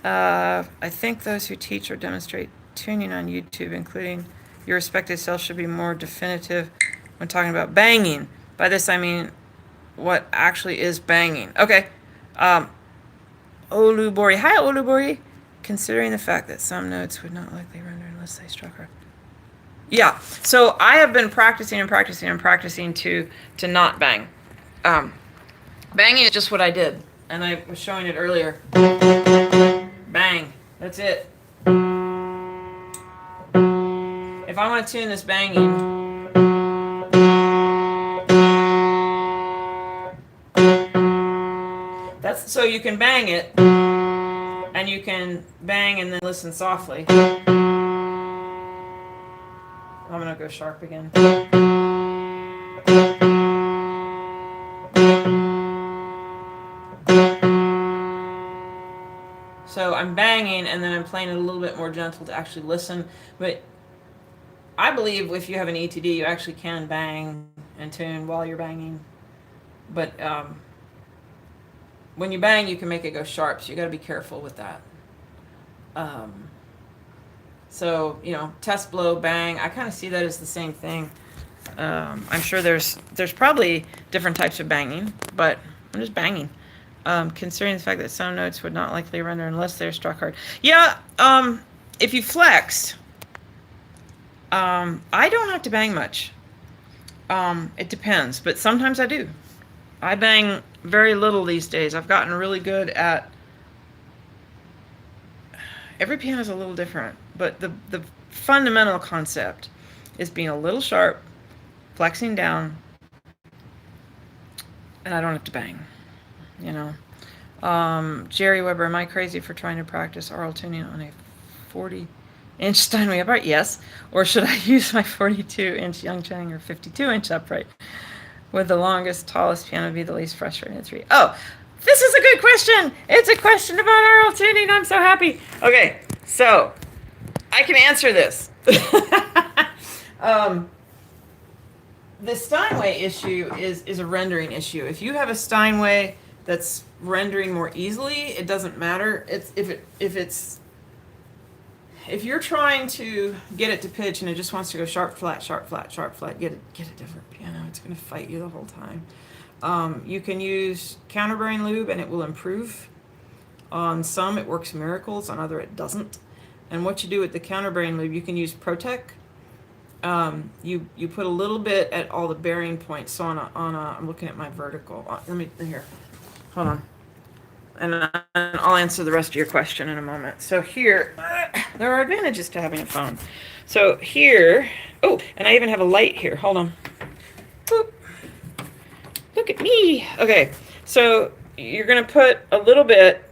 I think those who teach or demonstrate tuning on YouTube, including your respective self, should be more definitive when talking about banging. By this, I mean what actually is banging. Okay. Olubori. Hi, Olubori. Considering the fact that some notes would not likely render unless they struck her. Yeah. So I have been practicing to not bang. Banging is just what I did. And I was showing it earlier. Bang. That's it. If I want to tune this banging, that's so you can bang it, and you can bang and then listen softly. I'm gonna go sharp again. So I'm banging and then I'm playing it a little bit more gentle to actually listen. But I believe if you have an ETD, you actually can bang and tune while you're banging. But when you bang, you can make it go sharp, so you got to be careful with that. So, you know, test, blow, bang, I kind of see that as the same thing. I'm sure there's probably different types of banging, but I'm just banging. Considering the fact that some notes would not likely render unless they're struck hard. Yeah, if you flexed, I don't have to bang much. It depends, but sometimes I do. I bang very little these days. I've gotten really good at... Every piano is a little different, but the fundamental concept is being a little sharp, flexing down, and I don't have to bang. You know, Jerry Weber, am I crazy for trying to practice oral tuning on a 40-inch Steinway upright? Yes. Or should I use my 42-inch Youngchang or 52-inch upright? Would the longest, tallest piano be the least frustrating? 3. Oh, this is a good question. It's a question about oral tuning. I'm so happy. Okay, so I can answer this. The Steinway issue is a rendering issue. If you have a Steinway that's rendering more easily, it doesn't matter. If you're trying to get it to pitch and it just wants to go sharp, flat, sharp, flat, sharp, flat, get a different piano. It's going to fight you the whole time. You can use counterbearing lube and it will improve. On some it works miracles, on other it doesn't. And what you do with the counterbearing lube, you can use Protec. you put a little bit at all the bearing points. So I'm looking at my vertical. Let me here. Hold on. And I'll answer the rest of your question in a moment. So here, there are advantages to having a phone. So here, oh, and I even have a light here. Hold on. Boop. Look at me. Okay, so you're going to put a little bit,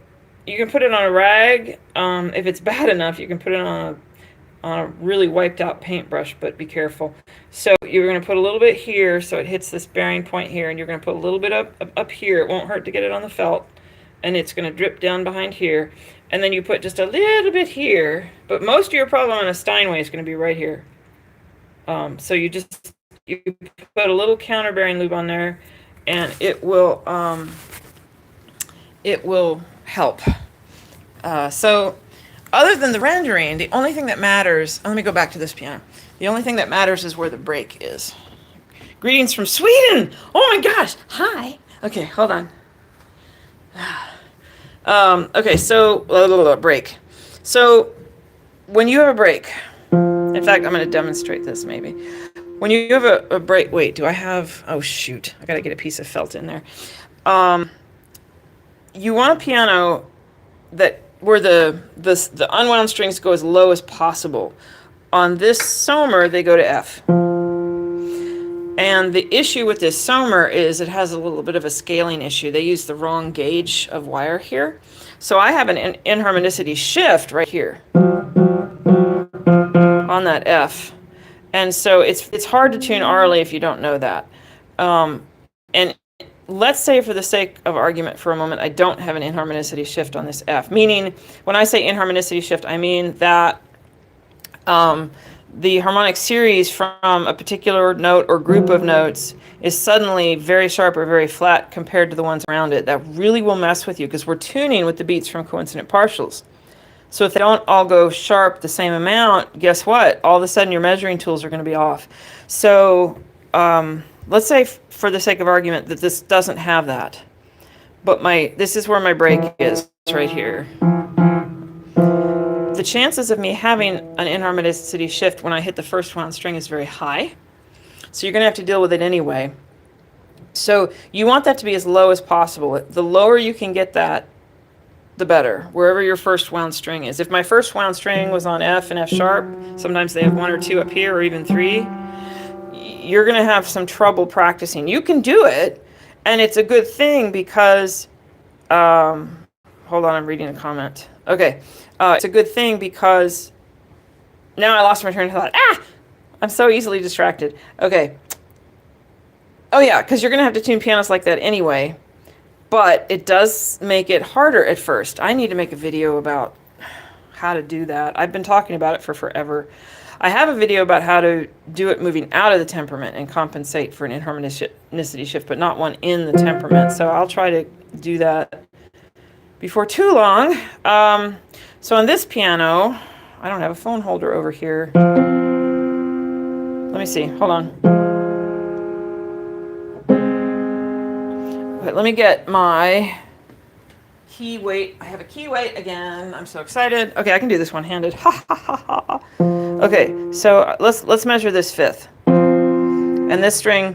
you can put it on a rag. If it's bad enough, you can put it on a really wiped out paintbrush, but be careful. So you're going to put a little bit here so it hits this bearing point here, and you're going to put a little bit up here. It won't hurt to get it on the felt, and it's going to drip down behind here. And then you put just a little bit here, but most of your problem on a Steinway is going to be right here. So you put a little counterbearing lube on there, and it will help. So other than the rendering, the only thing that matters, let me go back to this piano. The only thing that matters is where the break is. Greetings from Sweden. Oh my gosh. Hi. Okay, hold on. Okay, so break. So when you have a break, in fact, I'm going to demonstrate this maybe. When you have a break, wait, do I have, oh shoot, I got to get a piece of felt in there. You want a piano where the unwound strings go as low as possible. On this Sommer, they go to F. And the issue with this Sommer is it has a little bit of a scaling issue. They use the wrong gauge of wire here. So I have an inharmonicity shift right here on that F. And so it's hard to tune aurally if you don't know that. And let's say for the sake of argument for a moment, I don't have an inharmonicity shift on this F. Meaning, when I say inharmonicity shift, I mean that the harmonic series from a particular note or group of notes is suddenly very sharp or very flat compared to the ones around it. That really will mess with you because we're tuning with the beats from coincident partials. So if they don't all go sharp the same amount, guess what? All of a sudden your measuring tools are going to be off. So let's say for the sake of argument that this doesn't have that. But this is where my break is, right here. The chances of me having an inharmonicity shift when I hit the first wound string is very high. So you're going to have to deal with it anyway. So you want that to be as low as possible. The lower you can get that, the better, wherever your first wound string is. If my first wound string was on F and F sharp, sometimes they have 1 or 2 up here or even 3, you're going to have some trouble practicing. You can do it, and it's a good thing because, hold on, I'm reading a comment. Okay, it's a good thing because now I lost my train of thought. I'm so easily distracted. Okay. Oh yeah, because you're going to have to tune pianos like that anyway. But it does make it harder at first. I need to make a video about how to do that. I've been talking about it for forever. I have a video about how to do it moving out of the temperament and compensate for an inharmonicity shift, but not one in the temperament. So I'll try to do that before too long. So on this piano, I don't have a phone holder over here. Let me see. Hold on. Okay, let me get my key weight. I have a key weight again. I'm so excited. Okay, I can do this one-handed. Ha ha ha ha. Okay, so let's measure this fifth. And this string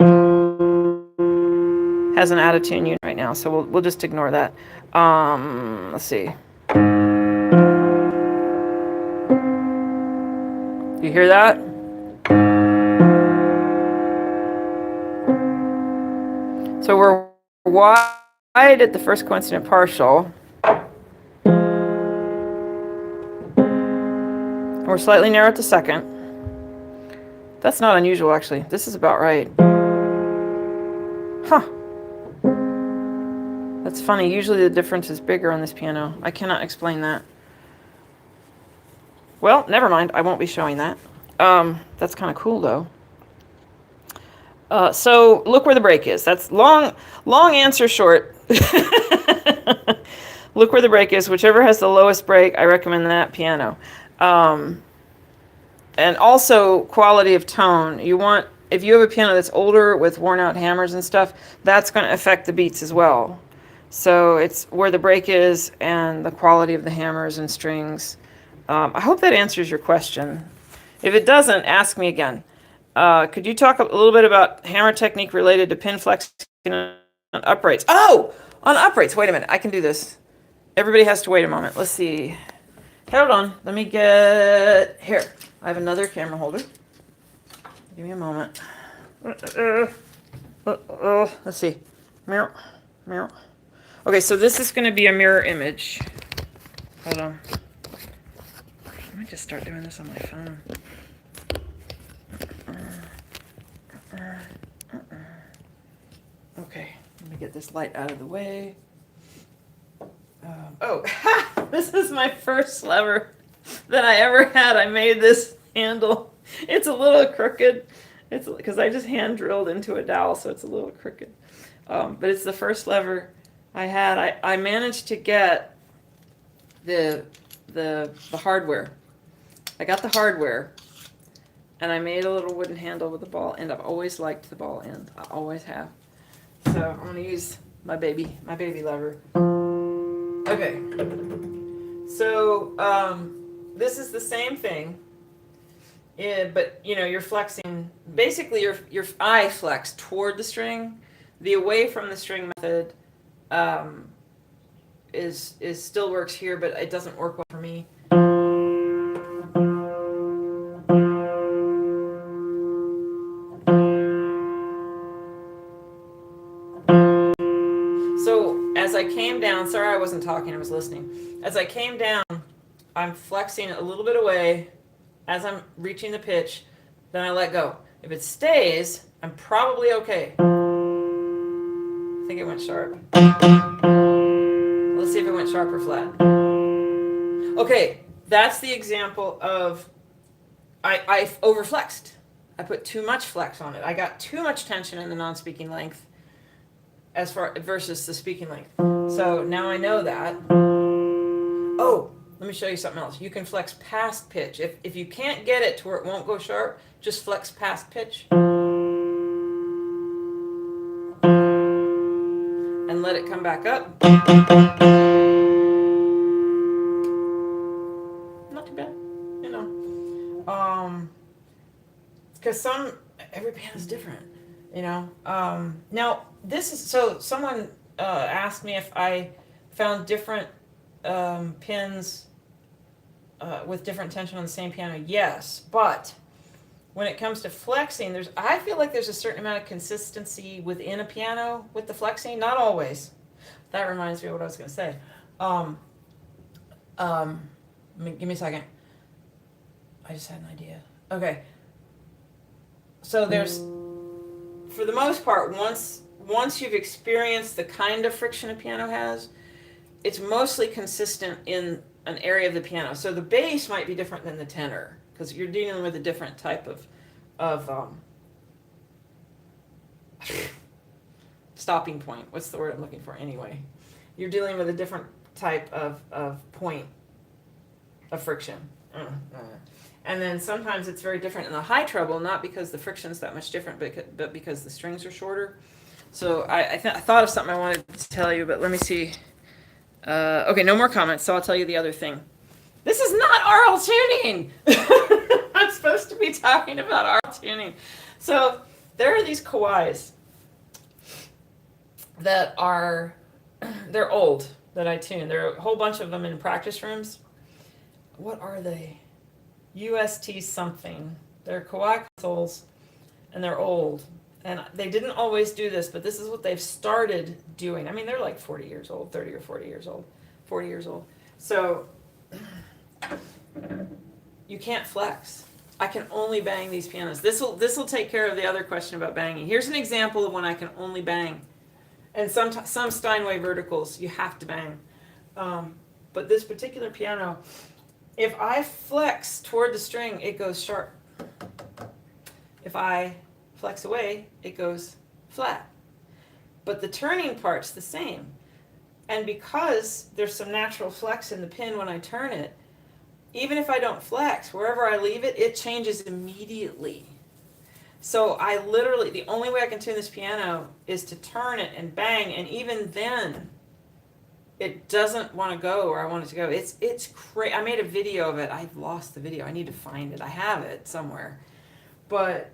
has an out of tune unit right now, so we'll just ignore that. Let's see. You hear that? So we're wide at the first coincident partial. We're slightly narrow at the second. That's not unusual, actually. This is about right. Huh. That's funny. Usually the difference is bigger on this piano. I cannot explain that. Well, never mind. I won't be showing that. That's kind of cool, though. So look where the break is. That's long answer short. Look where the break is. Whichever has the lowest break, I recommend that piano. And also quality of tone. If you have a piano that's older with worn out hammers and stuff, that's going to affect the beats as well. So it's where the break is and the quality of the hammers and strings. I hope that answers your question. If it doesn't, ask me again. Could you talk a little bit about hammer technique related to pin flexing on uprights? Oh, on uprights. Wait a minute. I can do this. Everybody has to wait a moment. Let's see. Hold on. Let me get here. I have another camera holder. Give me a moment. Let's see. Mirror. Okay, so this is going to be a mirror image. Hold on. I might just start doing this on my phone. Okay, let me get this light out of the way. This is my first lever that I ever had. I made this handle. It's a little crooked. It's because I just hand drilled into a dowel, so it's a little crooked. But it's the first lever I had. I managed to get the hardware. I got the hardware, and I made a little wooden handle with the ball end. I've always liked the ball end. I always have. So I'm going to use my baby lever. Okay. So this is the same thing, but you're flexing. Basically, your eye flex toward the string. The away from the string method is still works here, but it doesn't work well for me. So as I came down, sorry I wasn't talking, I was listening. As I came down, I'm flexing a little bit away as I'm reaching the pitch, then I let go. If it stays, I'm probably okay. I think it went sharp. Let's see if it went sharp or flat. Okay, that's the example of I overflexed. I put too much flex on it. I got too much tension in the non-speaking length as far versus the speaking length. So now I know that. Oh, let me show you something else. You can flex past pitch. If you can't get it to where it won't go sharp, just flex past pitch. And let it come back up. Not too bad, because every piano is different, Now this is someone asked me if I found different pins with different tension on the same piano. Yes, but when it comes to flexing, I feel like there's a certain amount of consistency within a piano with the flexing. Not always. That reminds me of what I was going to say. Give me a second. I just had an idea. Okay. So there's, for the most part, once you've experienced the kind of friction a piano has, it's mostly consistent in an area of the piano. So the bass might be different than the tenor because you're dealing with a different type of stopping point. What's the word I'm looking for anyway? You're dealing with a different type of point of friction. And then sometimes it's very different in the high treble, not because the friction's that much different, but because the strings are shorter. So I thought of something I wanted to tell you, but let me see. Okay, no more comments, so I'll tell you the other thing. This is not aural tuning! I'm supposed to be talking about aural tuning. So there are these kawais that they're old, that I tune. There are a whole bunch of them in practice rooms. What are they? UST something. They're kawai consoles, and they're old. And they didn't always do this, but this is what they've started doing. I mean, they're like 40 years old, 30 or 40 years old, 40 years old. So you can't flex. I can only bang these pianos. This will take care of the other question about banging. Here's an example of when I can only bang. And some Steinway verticals, you have to bang. But this particular piano, if I flex toward the string, it goes sharp. If I flex away, it goes flat. But the turning part's the same. And because there's some natural flex in the pin when I turn it, even if I don't flex, wherever I leave it, it changes immediately. So the only way I can tune this piano is to turn it and bang, and even then, it doesn't want to go where I want it to go. It's crazy. I made a video of it. I've lost the video. I need to find it. I have it somewhere. But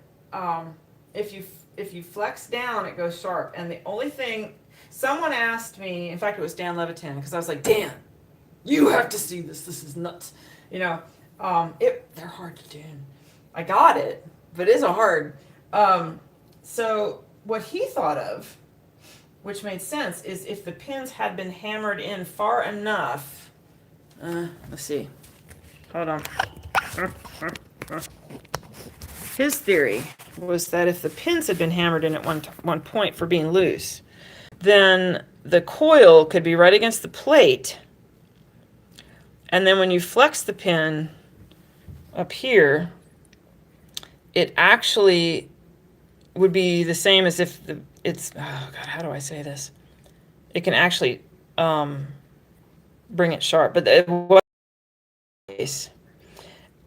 if you flex down, it goes sharp. And the only thing, someone asked me, in fact, it was Dan Levitan, because I was like, Dan, you have to see this. This is nuts. You know, they're hard to tune. I got it, but it is a hard. So what he thought of, which made sense, is if the pins had been hammered in far enough. Let's see. Hold on. His theory was that if the pins had been hammered in at one point for being loose, then the coil could be right against the plate. And then when you flex the pin up here, it actually would be the same as if oh God, how do I say this? It can actually bring it sharp, but it was the case.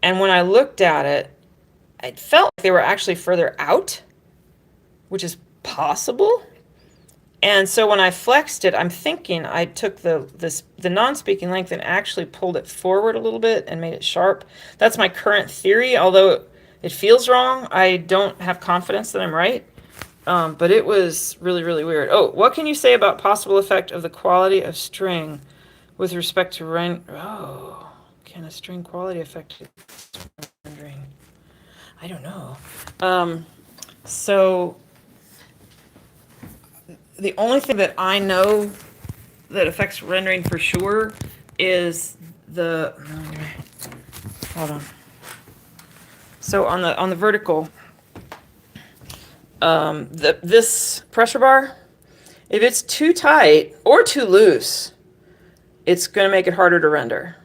And when I looked at it, it felt like they were actually further out, which is possible. And so when I flexed it, I'm thinking I took the non-speaking length and actually pulled it forward a little bit and made it sharp. That's my current theory, although it feels wrong. I don't have confidence that I'm right. But it was really, really weird. Oh, what can you say about possible effect of the quality of string with respect to can a string quality affect rendering? I don't know. So the only thing that I know that affects rendering for sure is hold on. So on the vertical, this pressure bar, if it's too tight or too loose, it's going to make it harder to render.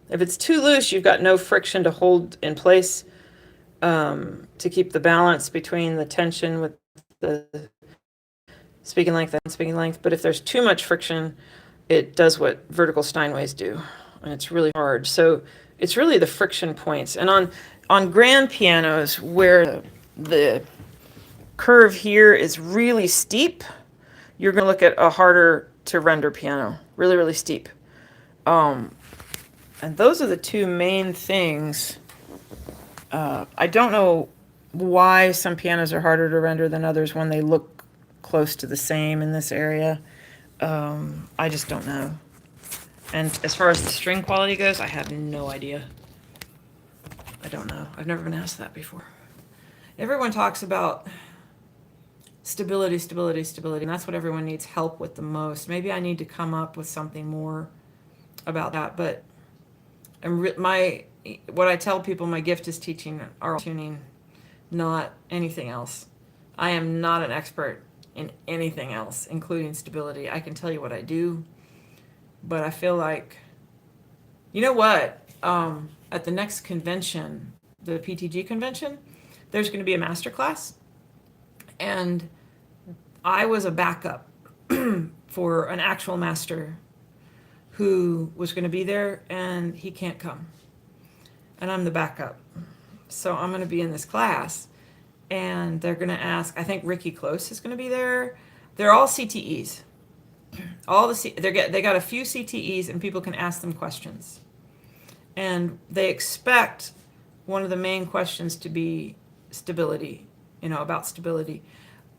If it's too loose, you've got no friction to hold in place to keep the balance between the tension with the speaking length and speaking length. But if there's too much friction, it does what vertical Steinways do, and it's really hard. So it's really the friction points. And on grand pianos where the curve here is really steep, you're going to look at a harder to render piano, really, really steep. And those are the two main things. I don't know why some pianos are harder to render than others when they look close to the same in this area. I just don't know. And as far as the string quality goes, I have no idea. I don't know. I've never been asked that before. Everyone talks about stability, stability, stability, and that's what everyone needs help with the most. Maybe I need to come up with something more about that, but what I tell people, my gift is teaching aural tuning, not anything else. I am not an expert in anything else, including stability. I can tell you what I do, but I feel like, you know what? At the next convention, the PTG convention, there's going to be a master class, and I was a backup for an actual master who was going to be there, and he can't come. And I'm the backup. So I'm going to be in this class, and they're going to ask, I think Ricky Close is going to be there. They're all CTEs. They got a few CTEs, and people can ask them questions. And they expect one of the main questions to be stability, about stability.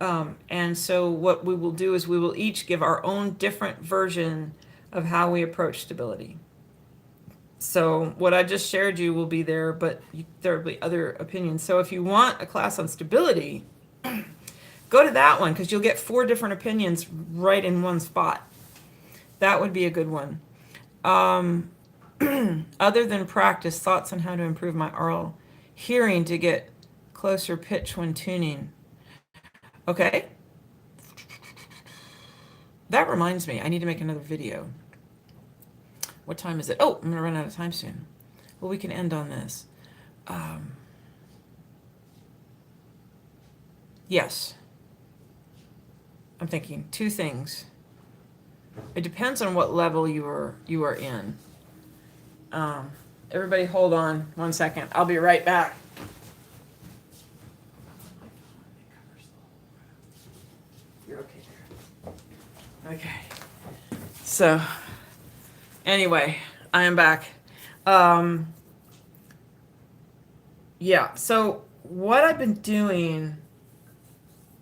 And so what we will do is we will each give our own different version of how we approach stability. So what I just shared you will be there, but there will be other opinions. So if you want a class on stability, go to that one, because you'll get 4 different opinions right in one spot. That would be a good one. Other than practice, thoughts on how to improve my aural hearing to get closer pitch when tuning. Okay. That reminds me, I need to make another video. What time is it? Oh, I'm going to run out of time soon. Well, we can end on this. Yes. I'm thinking 2 things. It depends on what level you are in. Everybody hold on 1 second. I'll be right back. You're okay there. Okay. So, anyway, I am back. Yeah, so what I've been doing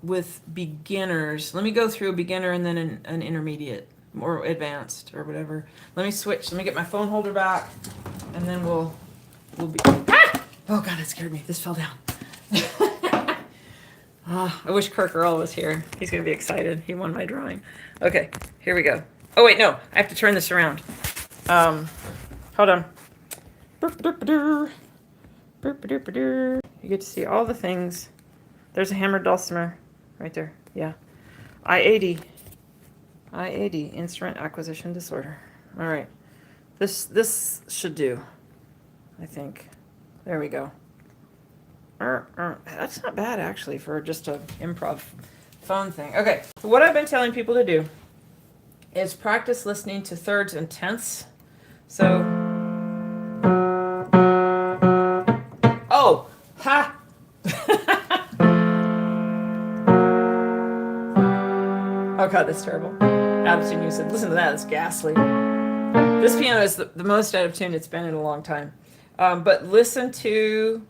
with beginners, let me go through a beginner and then an intermediate or advanced or whatever. Let me switch. Let me get my phone holder back, and then we'll be. Ah! Oh God, that scared me. This fell down. I wish Kirk Earl was here. He's gonna be excited. He won my drawing. Okay, here we go. Oh wait, no, I have to turn this around. Hold on. You get to see all the things. There's a hammered dulcimer right there. Yeah. I-80. Instrument acquisition disorder. All right. This should do, I think. There we go. That's not bad, actually, for just a improv phone thing. Okay. So what I've been telling people to do is practice listening to thirds and tenths. So, oh, ha! Oh God, that's terrible. Out of tune, you said, listen to that, it's ghastly. This piano is the most out of tune it's been in a long time. But listen to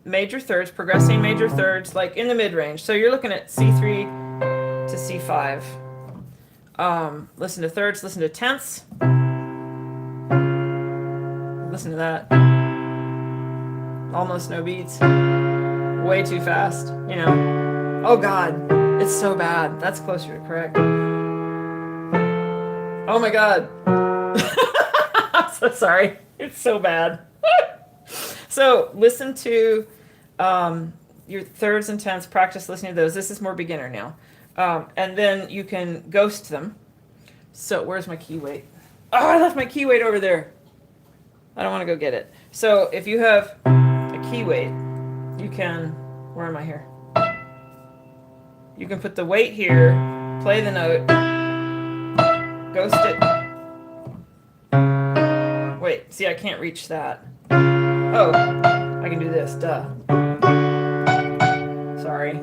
major thirds, progressing major thirds, like in the mid-range. So you're looking at C3 to C5. Listen to thirds, listen to tenths. Listen to that. Almost no beats. Way too fast, you know. Oh God, it's so bad. That's closer to correct. Oh my God. I'm so sorry. It's so bad. So listen to your thirds and tenths, practice listening to those. This is more beginner now. And then you can ghost them. So where's my key weight? Oh, I left my key weight over there. I don't want to go get it. So if you have a key weight, you can, where am I here? You can put the weight here, play the note, ghost it. Wait, see, I can't reach that. Oh, I can do this, duh. Sorry.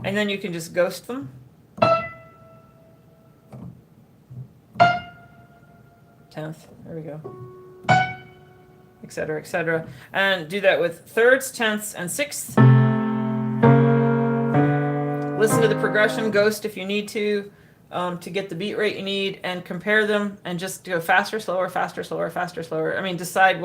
And then you can just ghost them. Tenth, there we go. Etc., etc. And do that with thirds, tenths, and sixths. Listen to the progression, ghost if you need to get the beat rate you need, and compare them, and just go faster, slower, faster, slower, faster, slower. I mean, decide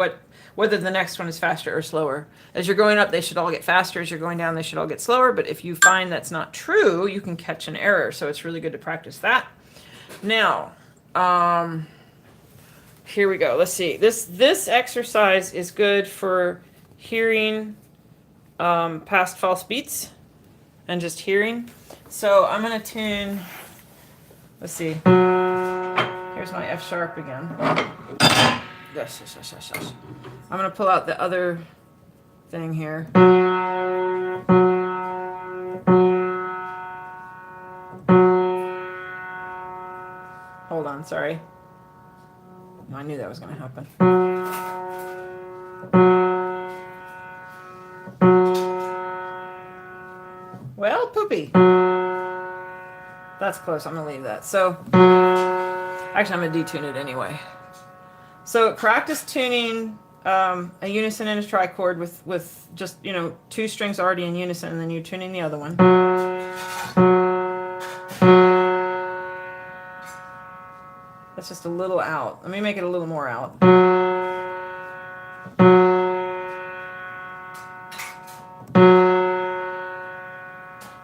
whether the next one is faster or slower. As you're going up, they should all get faster. As you're going down, they should all get slower. But if you find that's not true, you can catch an error. So it's really good to practice that. Now, here we go. Let's see. This exercise is good for hearing past false beats and just hearing. So I'm going to tune, let's see. Here's my F sharp again. Yes. I'm going to pull out the other thing here. Hold on, sorry. No, I knew that was going to happen. Well, poopy. That's close. I'm going to leave that. So, actually, I'm going to detune it anyway. So, practice tuning a unison and a trichord with just, two strings already in unison, and then you're tuning the other one. That's just a little out. Let me make it a little more out.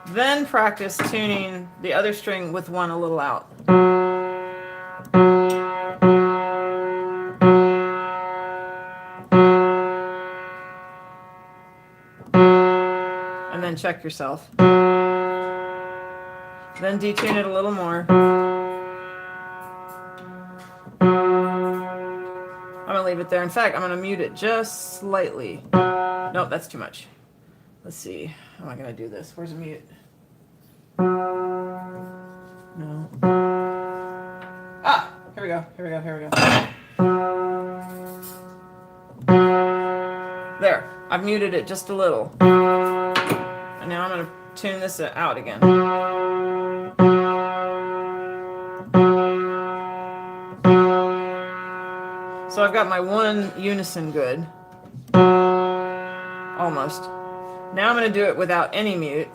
Then practice tuning the other string with one a little out. And then check yourself. Then detune it a little more. I'm going to leave it there. In fact, I'm going to mute it just slightly. Nope, that's too much. Let's see. How am I going to do this? Where's the mute? No. Ah! Here we go. There. I've muted it just a little. And now I'm going to tune this out again. So I've got my one unison good. almost. Now I'm going to do it without any mute.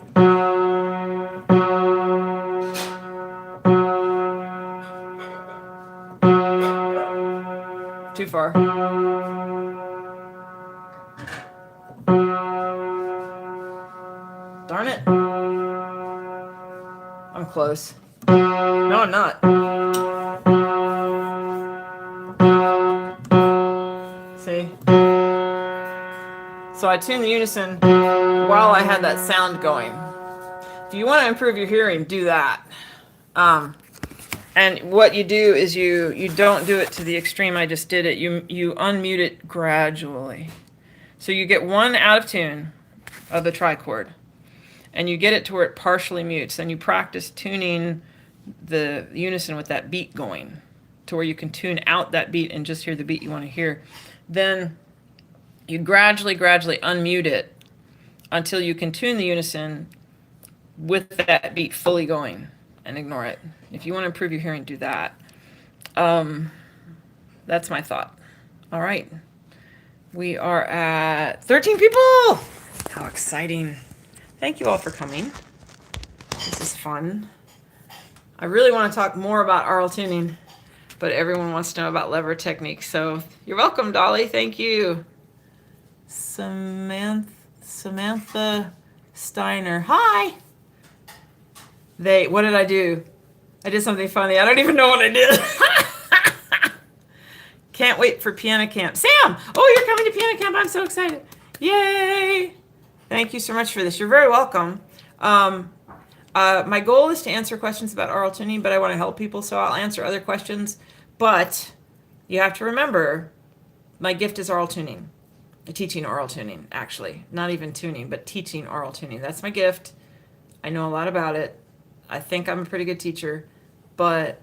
Too far. Darn it. I'm close. No, I'm not. See? So I tuned the unison while I had that sound going. If you want to improve your hearing, do that. And what you do is you don't do it to the extreme I just did it. You unmute it gradually. So you get one out of tune of the trichord, and you get it to where it partially mutes. Then you practice tuning the unison with that beat going to where you can tune out that beat and just hear the beat you want to hear. Then you gradually unmute it until you can tune the unison with that beat fully going and ignore it. If you want to improve your hearing, do that. That's my thought. All right. We are at 13 people. How exciting. Thank you all for coming. This is fun. I really want to talk more about aural tuning, but everyone wants to know about lever technique. So you're welcome, Dolly. Thank you. Samantha Steiner. Hi. What did I do? I did something funny. I don't even know what I did. Can't wait for piano camp. Sam! Oh, you're coming to piano camp. I'm so excited. Yay! Thank you so much for this. You're very welcome. My goal is to answer questions about aural tuning, but I want to help people, so I'll answer other questions. But you have to remember, my gift is aural tuning. Teaching aural tuning, actually. Not even tuning, but teaching aural tuning. That's my gift. I know a lot about it. I think I'm a pretty good teacher. But,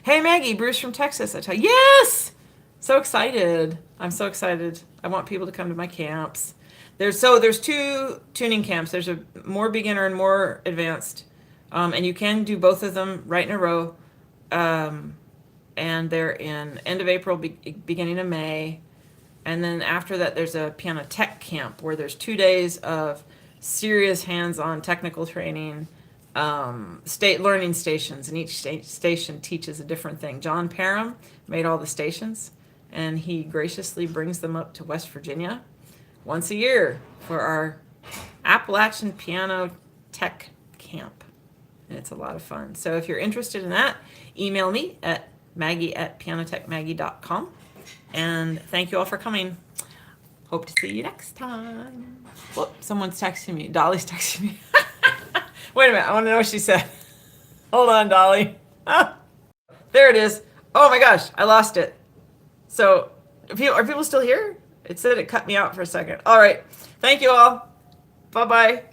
hey, Maggie, Bruce from Texas. I tell you, yes! So excited. I'm so excited. I want people to come to my camps. There's two tuning camps. There's a more beginner and more advanced. And you can do both of them right in a row. And they're in end of April, beginning of May. And then after that, there's a piano tech camp where there's 2 days of serious hands-on technical training, state learning stations, and each station teaches a different thing. John Parham made all the stations, and he graciously brings them up to West Virginia once a year for our Appalachian Piano Tech Camp. And it's a lot of fun. So if you're interested in that, email me at maggie@pianotechmaggie.com. And thank you all for coming. Hope to see you next time. Whoop, someone's texting me. Dolly's texting me. Wait a minute. I want to know what she said. Hold on, Dolly. There it is. Oh my gosh, I lost it. So are people still here? It said it cut me out for a second. All right. Thank you all. Bye-bye.